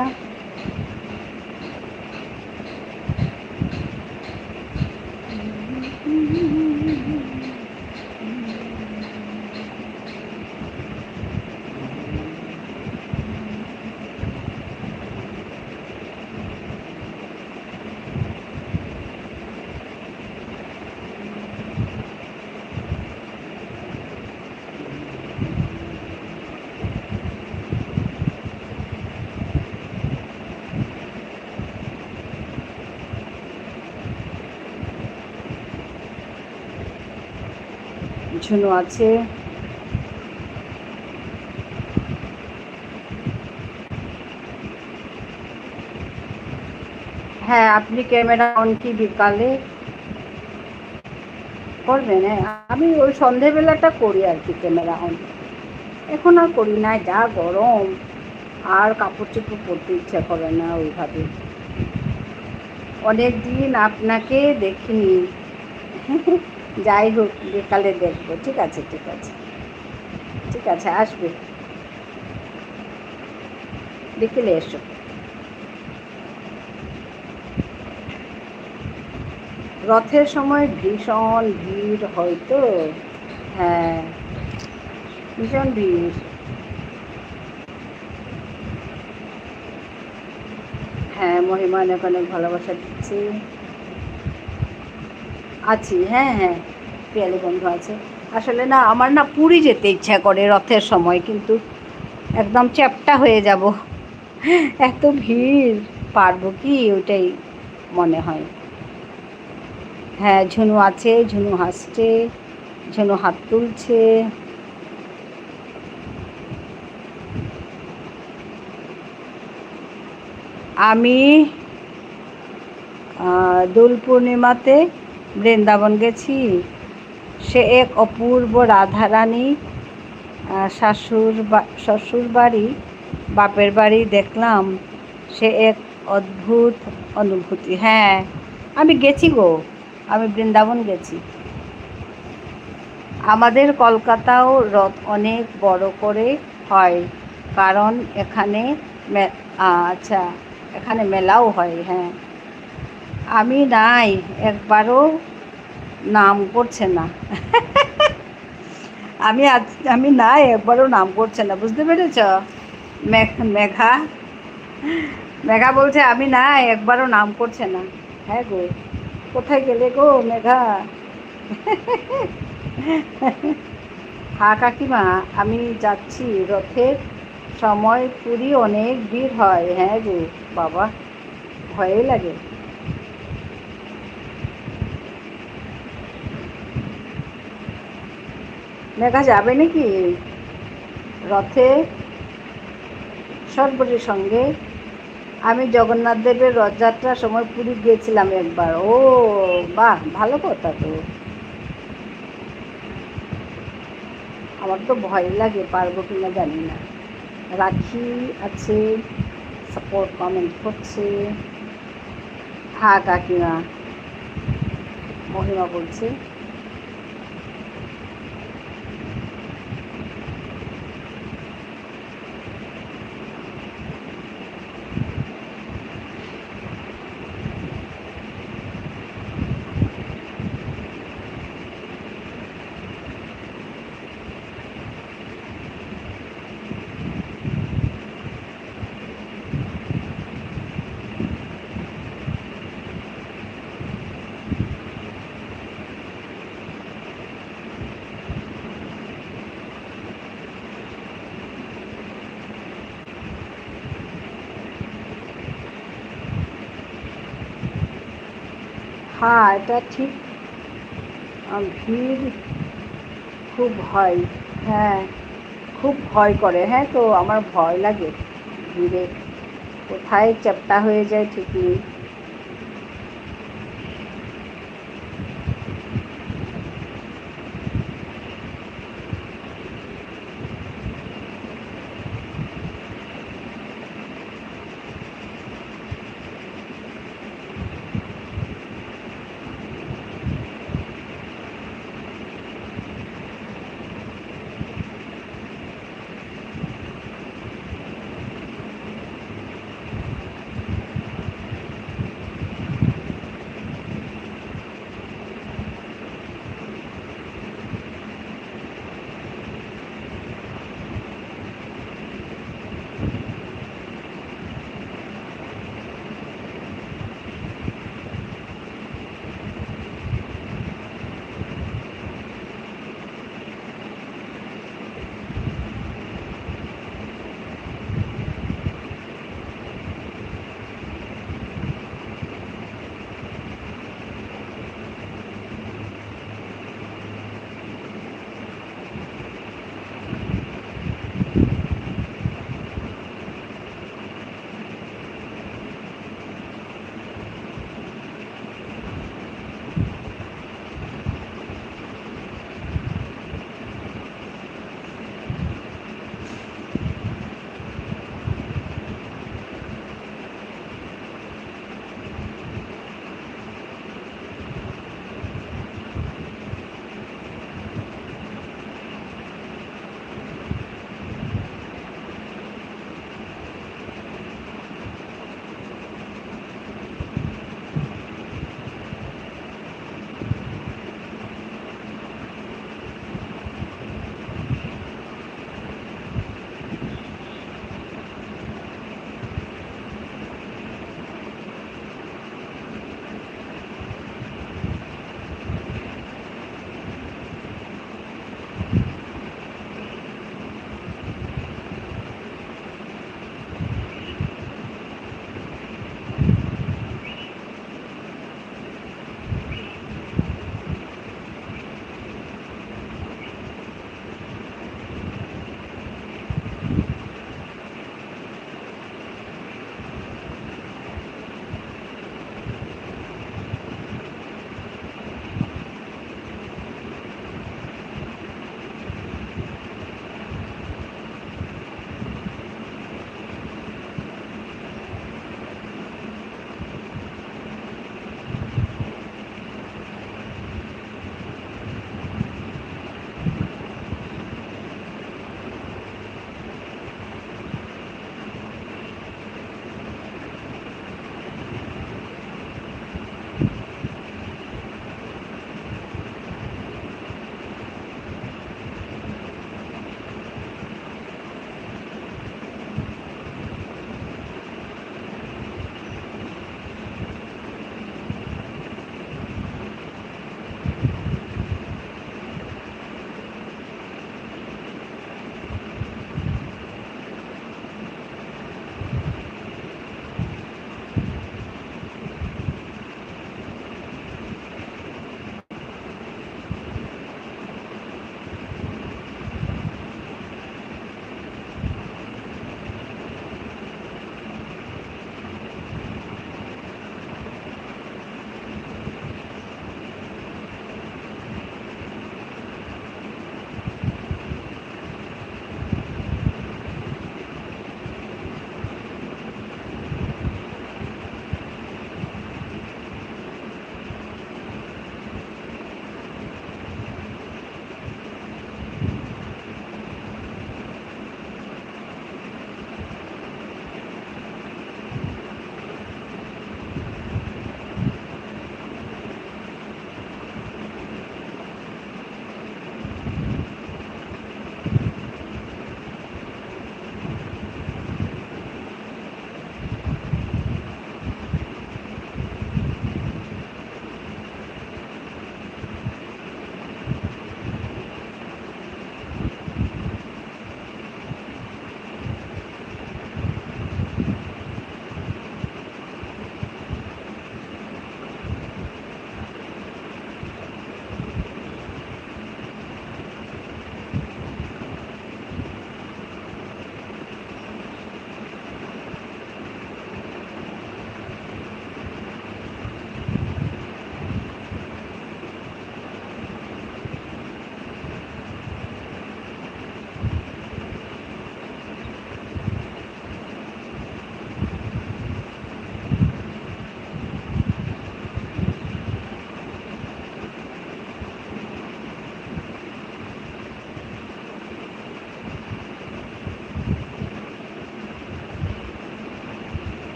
ঝুনু আছে। হ্যাঁ, আপনি ক্যামেরা অন কি বিকালে করবেন? হ্যাঁ, আমি ওই সন্ধেবেলাটা করি আর কি ক্যামেরা অন। এখন আর করি না, যা গরম, আর কাপড় চোপড় পরতে ইচ্ছা করে না ওইভাবে। অনেক দিন আপনাকে দেখিনি। যাই হোক, বিকালে দেখবো। ঠিক আছে, ঠিক আছে, ঠিক আছে, আসবে, বিকেলে এসো। রথের সময় ভীষণ ভিড় হয় তো। হ্যাঁ, ভীষণ ভিড়। হ্যাঁ, মহিমা অনেক অনেক ভালোবাসা দিচ্ছি। আছি, হ্যাঁ হ্যাঁ, পিয়ালি বন্ধু আছে। আসলে না, আমার না পুরী যেতে ইচ্ছা করে রথের সময়, কিন্তু একদম চ্যাপ্টা হয়ে যাব, এত ভিড়, পারবো কি ওইটাই মনে হয়। হ্যাঁ, ঝুনু আছে, ঝুনু হাসছে, ঝুনু হাত তুলছে। আমি দোল পূর্ণিমাতে বৃন্দাবন গেছি। সে এক অপূর্ব রাধারানী, শ্বশুর বাড়ি, বাপের বাড়ি দেখলাম। সে এক অদ্ভুত অনুভূতি। হ্যাঁ, আমি গেছি গো, আমি বৃন্দাবন গেছি। আমাদের কলকাতাও রথ অনেক বড় করে হয়, কারণ এখানে আচ্ছা, এখানে মেলাও হয়। হ্যাঁ, আমি নাই, একবারও নাম করছে না। আমি নাই, একবারও নাম করছে না, বুঝতে পেরেছ? মেঘা মেঘা বলছে আমি নাই, একবারও নাম করছে না। হ্যাঁ গো, কোথায় গেলে গো মেঘা? হ্যাঁ কাকিমা, আমি যাচ্ছি। রথের সময় পুরী অনেক ভিড় হয়। হ্যাঁ গো বাবা, ভয়ই লাগে। মেঘা যাবে নাকি রথে সর্বরীর সঙ্গে? আমি জগন্নাথ দেবের রথযাত্রার সময় পুরী গিয়েছিলাম একবার। ও বাহ, ভালো কথা তো। আমার তো ভয় লাগে, পারবো কিনা জানি না। রাখি আছে, সাপোর্ট কমেন্ট করছে। হ্যাঁ কাকিমা, মহিমা বলছে। হ্যাঁ, এটা ঠিক। ভিড় খুব হয়। হ্যাঁ, খুব ভয় করে। হ্যাঁ, তো আমার ভয় লাগে ভিড়ে, কোথায় চ্যাপ্টা হয়ে যায় ঠিক নেই।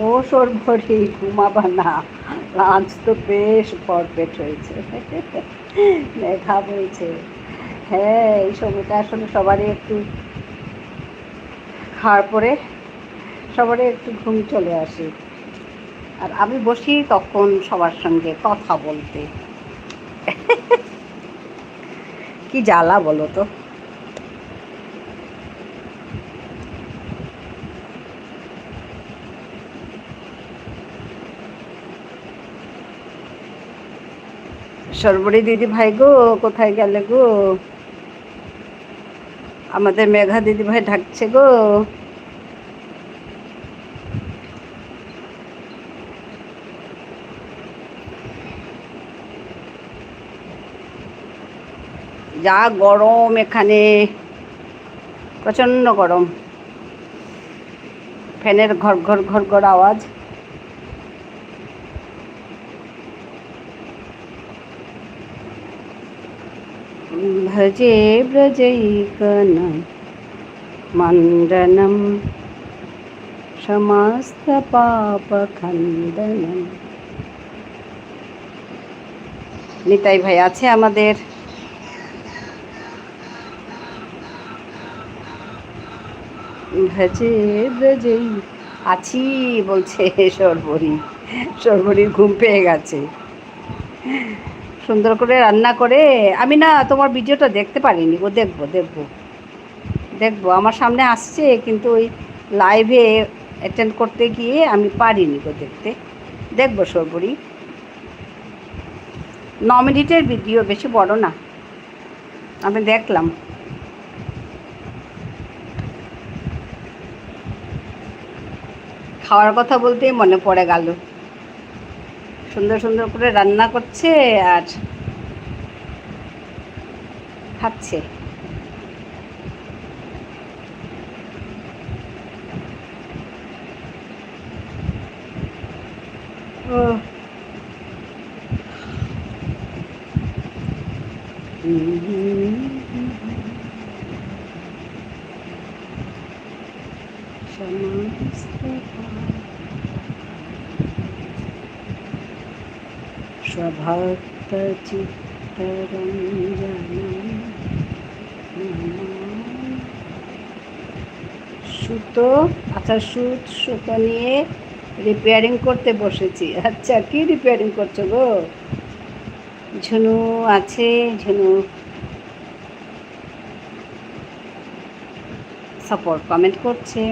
ও সর্বরি ঘুমাবা না, লাঞ্চ তো বেশ ভরপেট হয়েছে। মেঘা বলছে হ্যাঁ এই সময়টা আসলে সবারই একটু খাওয়ার পরে সবারই একটু ঘুম চলে আসে, আর আমি বসি তখন সবার সঙ্গে কথা বলতে। কি জ্বালা বলো তো। সর্বরী দিদি ভাই গো, কোথায় গেলে গো? আমাদের মেঘা দিদি ভাই ডাকছে গো। যা গরম এখানে, প্রচন্ড গরম, ফ্যানের ঘর ঘর ঘর ঘর আওয়াজ। ভজে ব্রজৈকনম মণ্ডনম সমস্ত পাপ খণ্ডনম। নিতাই ভাই আছে আমাদের। ভজে ব্রজৈ আছি বলছে সর্বরী। সর্বরীর ঘুম পেয়ে গেছে। সুন্দর করে রান্না করে, আমি না তোমার ভিডিওটা দেখতে পারিনি গো, দেখবো দেখবো দেখবো, আমার সামনে আসছে কিন্তু ওই লাইভে অ্যাটেন্ড করতে গিয়ে আমি পারিনি গো দেখতে। দেখবো সর্বরী, 9 মিনিটের ভিডিও, বেশি বড় না, আমি দেখলাম। খাওয়ার কথা বলতেই মনে পড়ে গেল, সুন্দর সুন্দর করে রান্না করছে আর খাচ্ছে। ও স্বভক্ত চিত্তরঞ্জনম সুতো, আচ্ছা সুতো নিয়ে রিপেয়ারিং করতে বসেছি। আচ্ছা কি রিপেয়ারিং করছো গো? ঝুনু আছে, ঝুনু সাপোর্ট কমেন্ট করছে।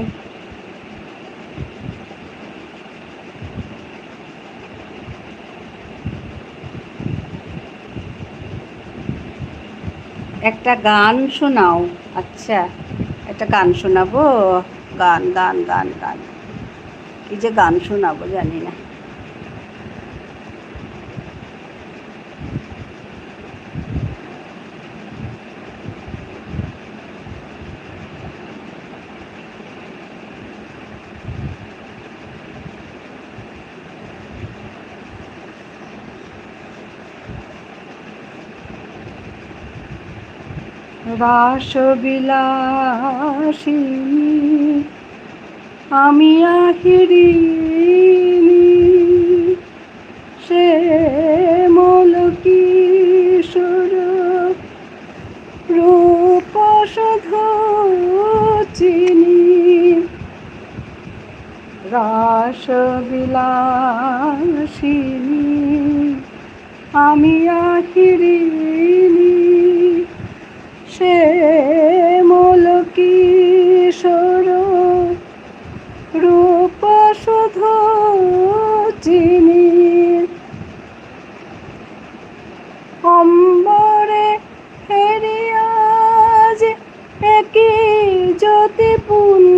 একটা গান শোনাও। আচ্ছা একটা গান শোনাবো। গান গান গান গান কি যে গান শোনাবো জানি না। রাসবিলাসিনী আমি আহিরিনী, সে মলকিশোর রূপ শুধু চিনি। রাসবিলাসিনী আমি আহিরিনী, সে মলকিশোর রূপ শুধু চিনি। অম্বরে হেরিয়াজ একই জ্যোতিপুঞ্জ,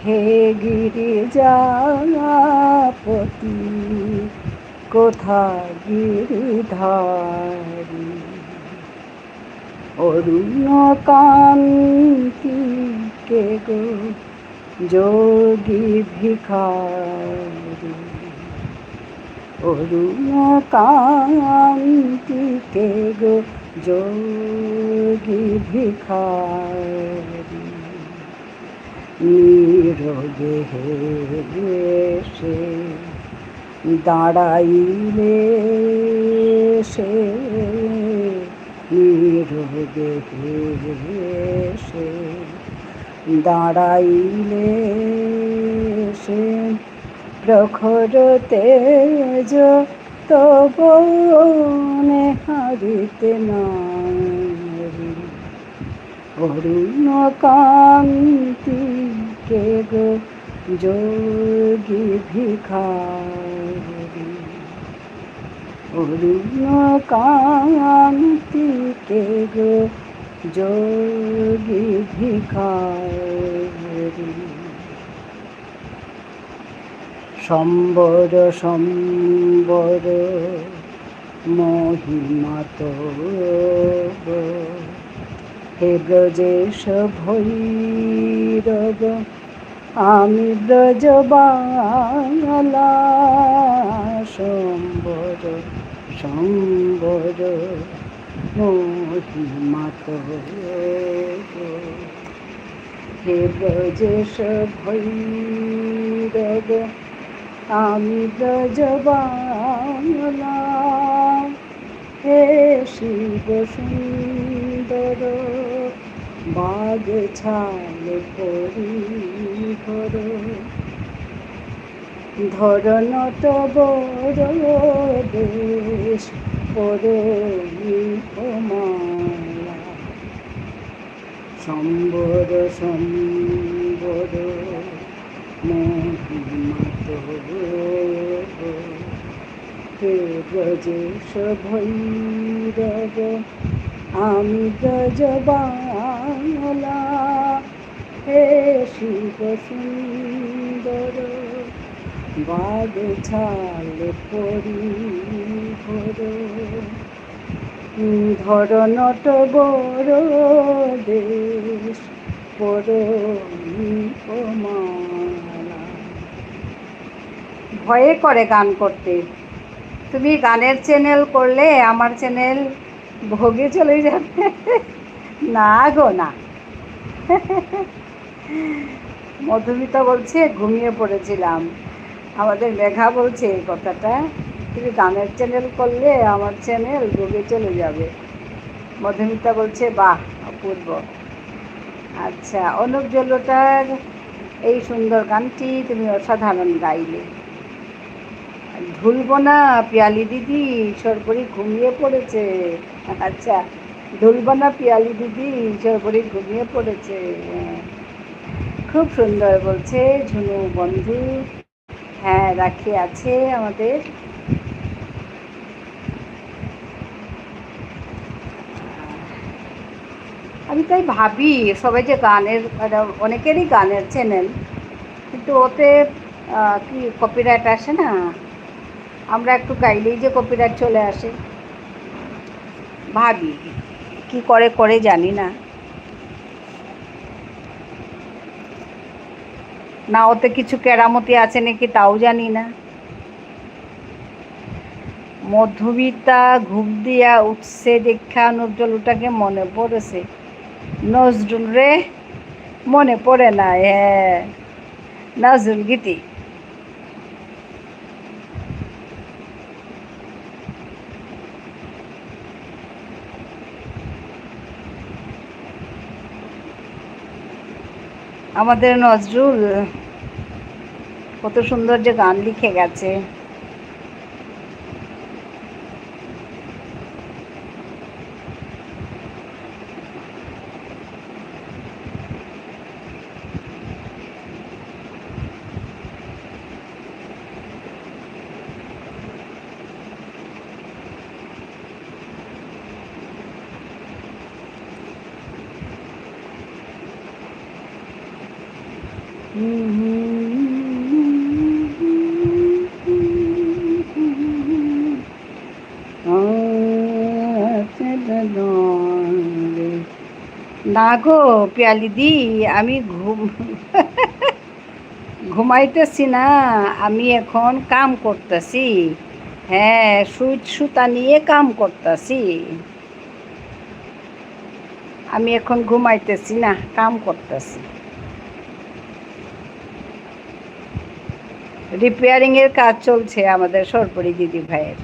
হে গিরিজাপতি কোথা গিরিধারী। অরুণ কান্তি কে গো যোগী ভিখারি, অরুণ কান্তি কে গো যোগী ভিখারি। নীরবে সে দাঁড়াইলে সে নীরবে সে দাঁড়াইলে সে প্রখর তেজ তব হারিতে নারি অরুণ কান্তি কে গো যোগী ভিখারি অরুণ কান্তি কে গো যোগী ভিখারি সম্বর সম্বর মহিমা তব হে ব্রজেশ ভৈরব আমি ব্রজবালা সম্বর সম্বর মহিমা তব হে ব্রজেশ ভৈরব আমি ব্রজবালা হে শিব সুন্দর বাগ ছাল পরি ধর ধরন তব দেশ পরমালা সম্বর সম্বর মহিমা তব হে ব্রজেশ ভৈরব আমি ব্রজবালা হে শিব সুন্দর বাগ ছাল পরি ধরন তবর দেশ পরমালা। ভয়ে করে গান করতে, তুমি গানের চ্যানেল করলে আমার চ্যানেল ভোগে চলে যাবে। না গো না। মধুমিতা বলছে ঘুমিয়ে পড়েছিলাম, আমাদের মেঘা বলছে এই কথাটা, তুমি গানের চ্যানেল করলে আমার চ্যানেল ভোগে চলে যাবে। মধুমিতা বলছে বাহ অপূর্ব। আচ্ছা, অনুপ জল্লোটার এই সুন্দর গানটি তুমি অসাধারণ গাইলে। ঢুলবনা পিয়ালি দিদি সরপরি ঘুমিয়ে পড়েছে। আচ্ছা, ঢুলবনা পিয়ালি দিদি সরপরি ঘুমিয়ে পড়েছে। খুব সুন্দর বলছে ঝুনু বন্ধু। হ্যাঁ, রাখি আছে আমাদের। আমি তাই ভাবি সবাই যে গানের, অনেকেরই গানের চ্যানেল, কিন্তু ওতে কি কপিরাইট আসে না, আমরা একটু গাইলেই যে কপিরাইট চলে আসে। ভাবি কি করে জানি না, না ওতে কিছু কেরামতি আছে নাকি তাও জানি না। মধুমিতা ঘুম দিয়া উঠছে দেখা নজরুলটাকে মনে পড়েছে। নজরুল রে মনে পড়ে না। হ্যাঁ, নজরুল গীতি। আমাদের নজরুল কত সুন্দর যে গান লিখে গেছে। না গো পিয়ালি দি, আমি ঘুমাইতেছি না, আমি এখন কাম করতেছি। হ্যাঁ, সুতা নিয়ে কাম করতেছি। আমি এখন ঘুমাইতেছি না, কাম করতেছি। রিপেয়ারিংয়ের কাজ চলছে আমাদের সরপরি দিদি ভাইয়ের।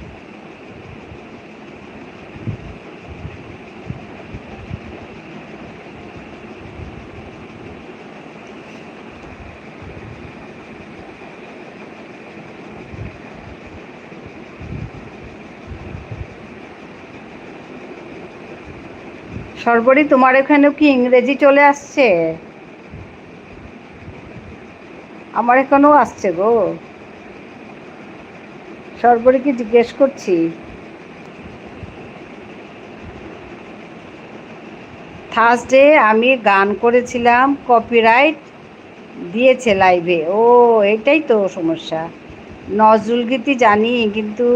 সর্বরি তোমার এখানেও কি ইংরেজি চলে আসছে? আমার এখানেও আসছে গো। সর্বরিকে জিজ্ঞেস করছি। থার্সডে আমি গান করেছিলাম, কপিরাইট দিয়েছে লাইভে। ও এটাই তো সমস্যা। নজরুল গীতি জানি, কিন্তু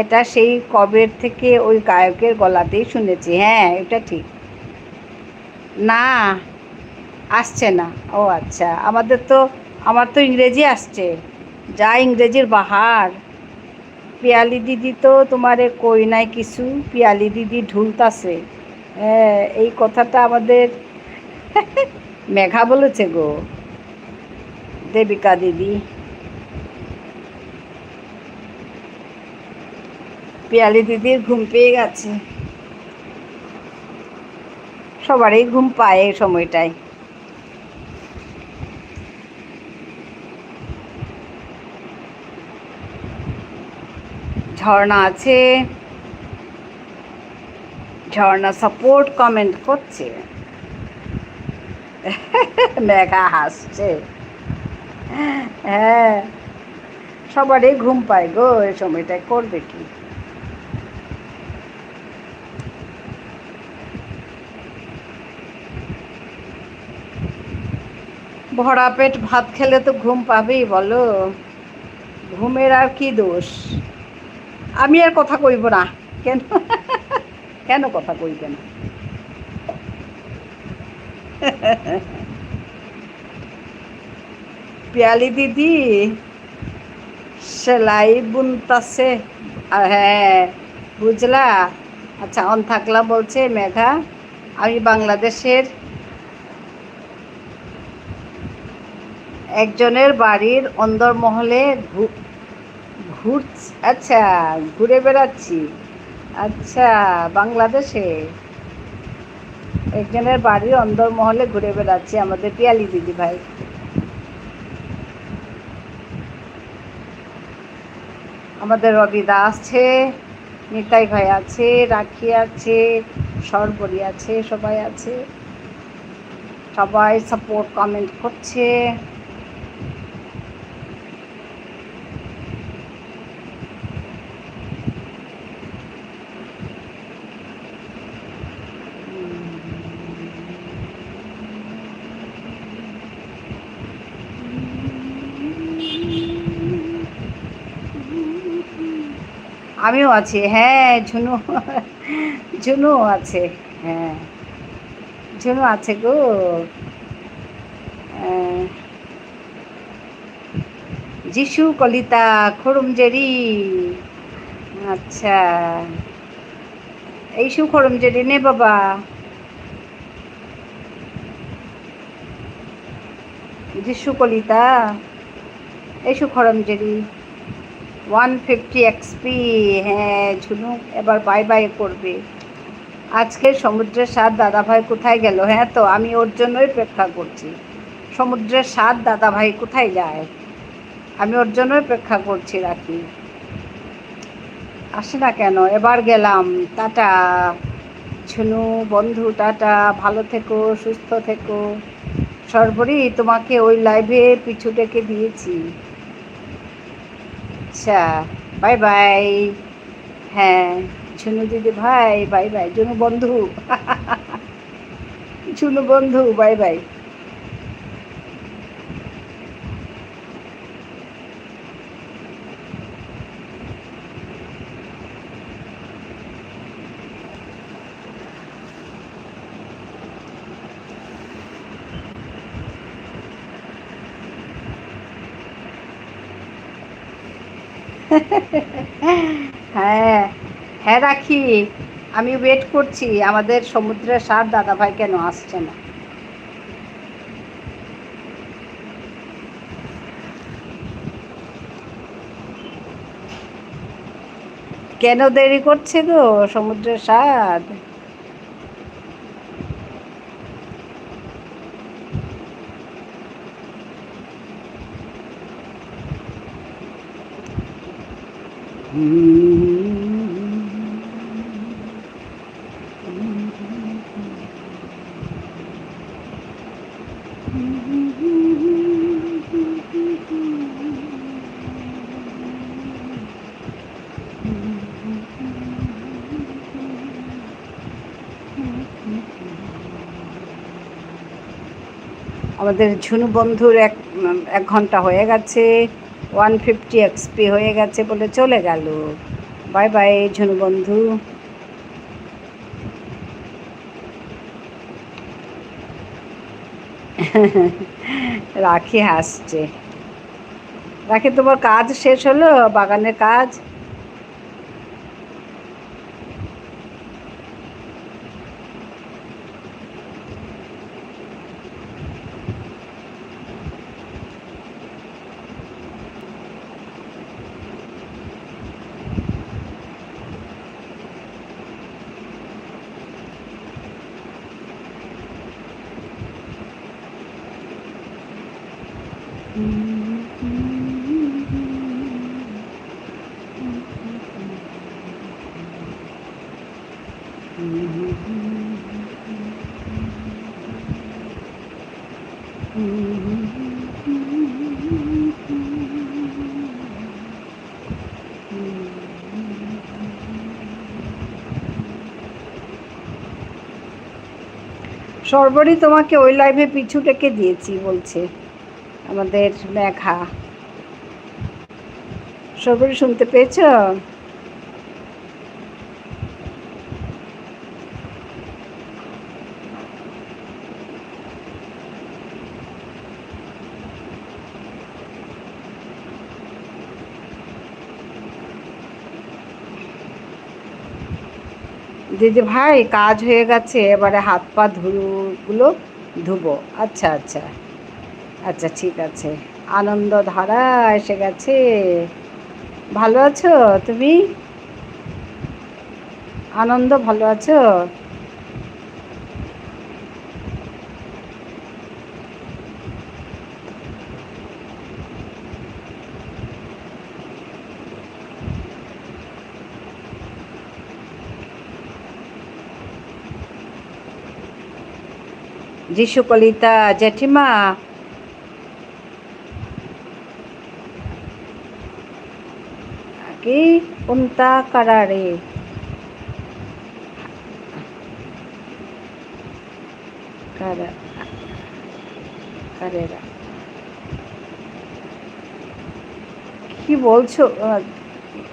এটা সেই কবের থেকে ওই গায়কের গলাতেই শুনেছি। হ্যাঁ, এটা ঠিক। না, আসছে না। ও আচ্ছা, আমার তো ইংরেজি আসছে, যা ইংরেজির বাহার। পিয়ালি দিদি তো তোমারে কই নাই কিছু, পিয়ালি দিদি ঢুলতাছে। হ্যাঁ, এই কথাটা আমাদের মেঘা বলেছে গো, দেবিকা দিদি। পিয়ালি দিদির ঘুম পেয়ে গেছে। সবারই ঘুম পায় এই সময়টায়। ঝর্ণা আছে, ঝর্ণা সাপোর্ট কমেন্ট করছে। মেঘা হাসছে। হ্যাঁ, সবারই ঘুম পায় গো এই সময়টায়, করবে কি। ভরা পেট ভাত খেলে তো ঘুম পাবেই বলো, ঘুমের আর কি দোষ। আমি আর কথা কইব না। কেন কেন কথা কইবে না? পিয়ালি দিদি সেলাই বুনতাছে। হ্যাঁ, বুঝলা। আচ্ছা, অন থাকলা বলছে মেঘা। আমি বাংলাদেশের একজনের বাড়ির অন্দরমহলে আচ্ছা, ঘুরে বেড়াচ্ছি। আচ্ছা, বাংলাদেশে একজনের বাড়ির অন্দরমহলে ঘুরে বেড়াচ্ছি, আমাদের পিয়ালি দিদি ভাই। আমাদের রবিদা আছে, নিতাই ভাই আছে, রাখি আছে, সর্বরি আছে, সবাই আছে। সবাই সাপোর্ট কমেন্ট করছে। আমিও আছি। হ্যাঁ, ঝুনু ঝুনু আছে। হ্যাঁ, ঝুনু আছে গো। যিশু কলিতা খরমজেরি। আচ্ছা, এইসু খরমজেরি নে বাবা। যিশু কলিতা এইসু খরমজেরি 150 এক্সপি। হ্যাঁ ঝুনু এবার বাই বাই করবে। আজকে সমুদ্রের স্বাদ দাদাভাই কোথায় গেল? হ্যাঁ, তো আমি ওর জন্যই অপেক্ষা করছি। সমুদ্রের স্বাদ দাদাভাই কোথায় যায়, আমি ওর জন্যই অপেক্ষা করছি। রাখি আসে না কেন? এবার গেলাম। টাটা ঝুনু বন্ধু, টাটা। ভালো থেকো, সুস্থ থেকো। সর্বরি তোমাকে ওই লাইভে পিছু ডেকে দিয়েছি। আচ্ছা, বাই বাই। হ্যাঁ, ঝুনু দিদি ভাই বাই বাই। ঝুনু বন্ধু ঝুনু বন্ধু বাই বাই। হ্যাঁ হ্যাঁ, রাখি। আমি ওয়েট করছি, আমাদের সমুদ্রের স্বাদ দাদাভাই কেন আসছে না? কেন দেরি করছে গো সমুদ্রের স্বাদ? আমাদের ঝুনু বন্ধুর এক ঘন্টা হয়ে গেছে, 150 এক্সপি হয়ে গেছে বলে চলে গেল। বাই বাই ঝুনু বন্ধু। রাখি হাসছে। রাখি, তোমার কাজ শেষ হলো, বাগানের কাজ? সর্বরই তোমাকে ওই লাইভে পিছু টেকে দিয়েছি বলছে আমাদের মেঘা। সর্বরী শুনতে পেয়েছ? দিদি ভাই কাজ হয়ে গেছে, এবারে হাত পা গুলো ধুবো। আচ্ছা আচ্ছা আচ্ছা, ঠিক আছে। আনন্দ ধারা এসে গেছে। ভালো আছো তুমি? আনন্দ ভালো আছো? যিশু কলিতা জেঠিমা, কি উনতা কারারে কারেরা, কি বলছো?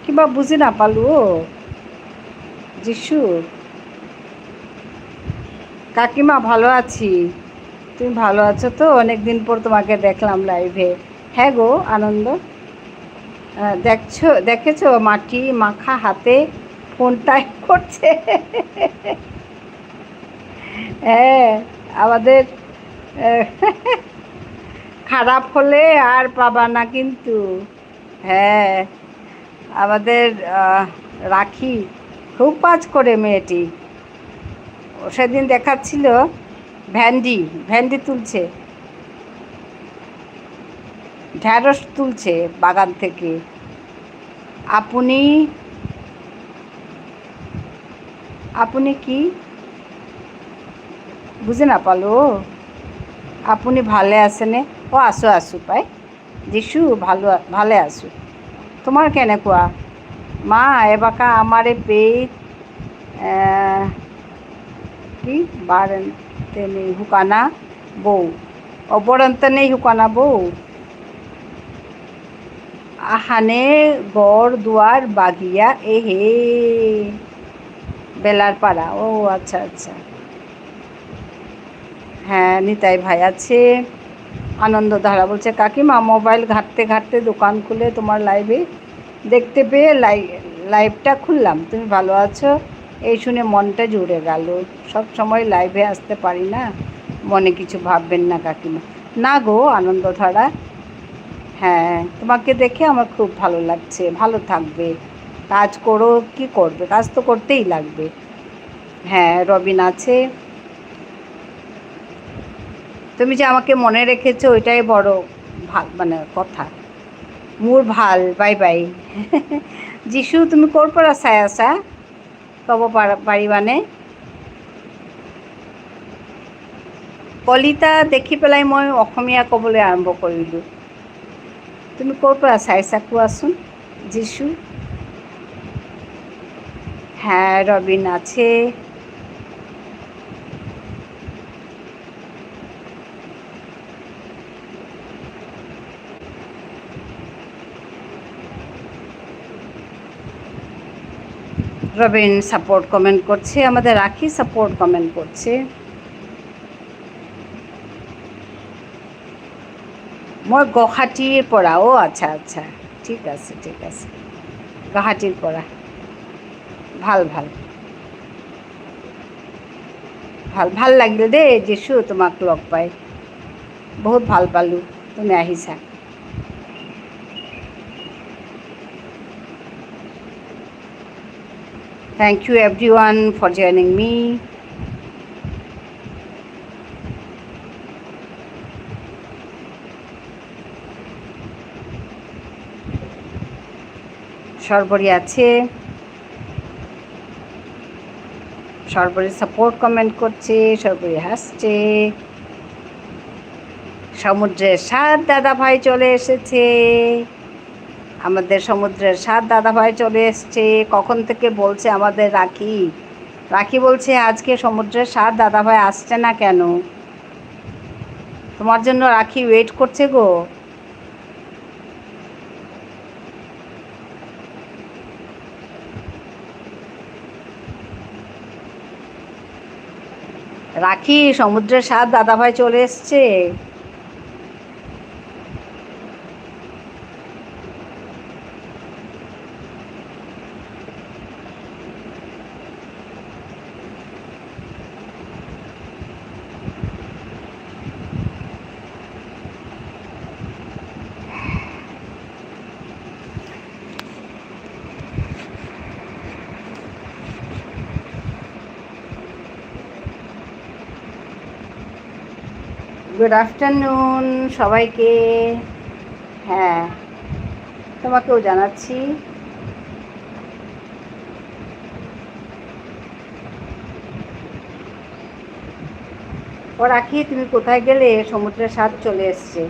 কিবা বুঝি না পালু। যিশু কাকিমা ভালো আছি। তুমি ভালো আছো তো? অনেকদিন পর তোমাকে দেখলাম লাইভে। হ্যাঁ গো আনন্দ, দেখেছো মাটি মাখা হাতে ফোন টাইপ করছে। হ্যাঁ, আমাদের খারাপ হলে আর পাবা না কিন্তু। হ্যাঁ, আমাদের রাখি খুব কাজ করে মেয়েটি। সেদিন দেখাচ্ছিল ভ্যান্ডি ভ্যান্ডি তুলছে, ঢ্যাঁড়স তুলছে বাগান থেকে। আপনি আপনি কি বুঝে না পালো? আপনি ভালে আছেনে? ও আছো আছো পাই যিশু ভালো ভালে আছো। তোমার কেনেকুৱা? মা এবাকা আমারে পেয়ে কি বারতে নেই হুকানা বউ, অবরন্ত নেই হুকানা বউ। আহানে গড় দুয়ার বাগিয়া এ হে বেলার পাড়া। ও আচ্ছা আচ্ছা, হ্যাঁ নিতাই ভাই আছে। আনন্দধারা বলছে কাকিমা মোবাইল ঘাঁটতে ঘাঁটতে দোকান খুলে তোমার লাইভে দেখতে পেয়ে লাইভটা খুললাম। তুমি ভালো আছো এই শুনে মনটা জুড়ে গেল। সব সময় লাইভে আসতে পারি না, মনে কিছু ভাববেন না কাকিমা। না গো আনন্দধারা, হ্যাঁ তোমাকে দেখে আমার খুব ভালো লাগছে। ভালো থাকবে, কাজ করো, কি করবে, কাজ তো করতেই লাগবে। হ্যাঁ, রবিন আছে। তুমি যে আমাকে মনে রেখেছো ওইটাই বড় মানে কথা। মোৰ ভাল, বাই বাই। যিশু তুমি ক'ৰ পৰা চাই আছা ক'ব পাৰিবানে? কলিতা দেখি পেলাই মই অসমীয়া ক'বলৈ আৰম্ভ কৰিলোঁ। তুমি ক'ৰ পৰা চাইছা কোৱাচোন যিশু? হ্যাঁ, রবিন আছে। রবিন সাপোর্ট কমেন্ট করছে, আমাদের রাখি সাপোর্ট কমেন্ট করছে। মই গুৱাহাটীৰ পৰা। ও আচ্ছা আচ্ছা, ঠিক আছে ঠিক আছে, গুৱাহাটীৰ পৰা। ভাল ভাল ভাল ভাল লাগিল দেই যিশু তোমাক লগ পাই, বহুত ভাল পালোঁ তুমি আহিছা। Thank you everyone for joining me. সর্বরী আছে, সর্বরী সাপোর্ট কমেন্ট করছে, সর্বরী হাসছে। সমুদ্রের 7 দাদা ভাই চলে এসেছে, আমাদের সমুদ্রের 7 দাদা ভাই চলে এসছে। কখন থেকে বলছে আমাদের রাখি, রাখি বলছে আজকে সমুদ্রের 7 দাদা ভাই আসছে না কেন? তোমার জন্য রাখি ওয়েট করছে গো। রাখি, সমুদ্রের 7 দাদা ভাই চলে এসছে। গুড আফটারনুন সবাইকে। হ্যাঁ, তোমাকেও জানাচ্ছি। ও রাখি, তুমি কোথায় গেলে? সমুদ্রের 7 চলে এসছে।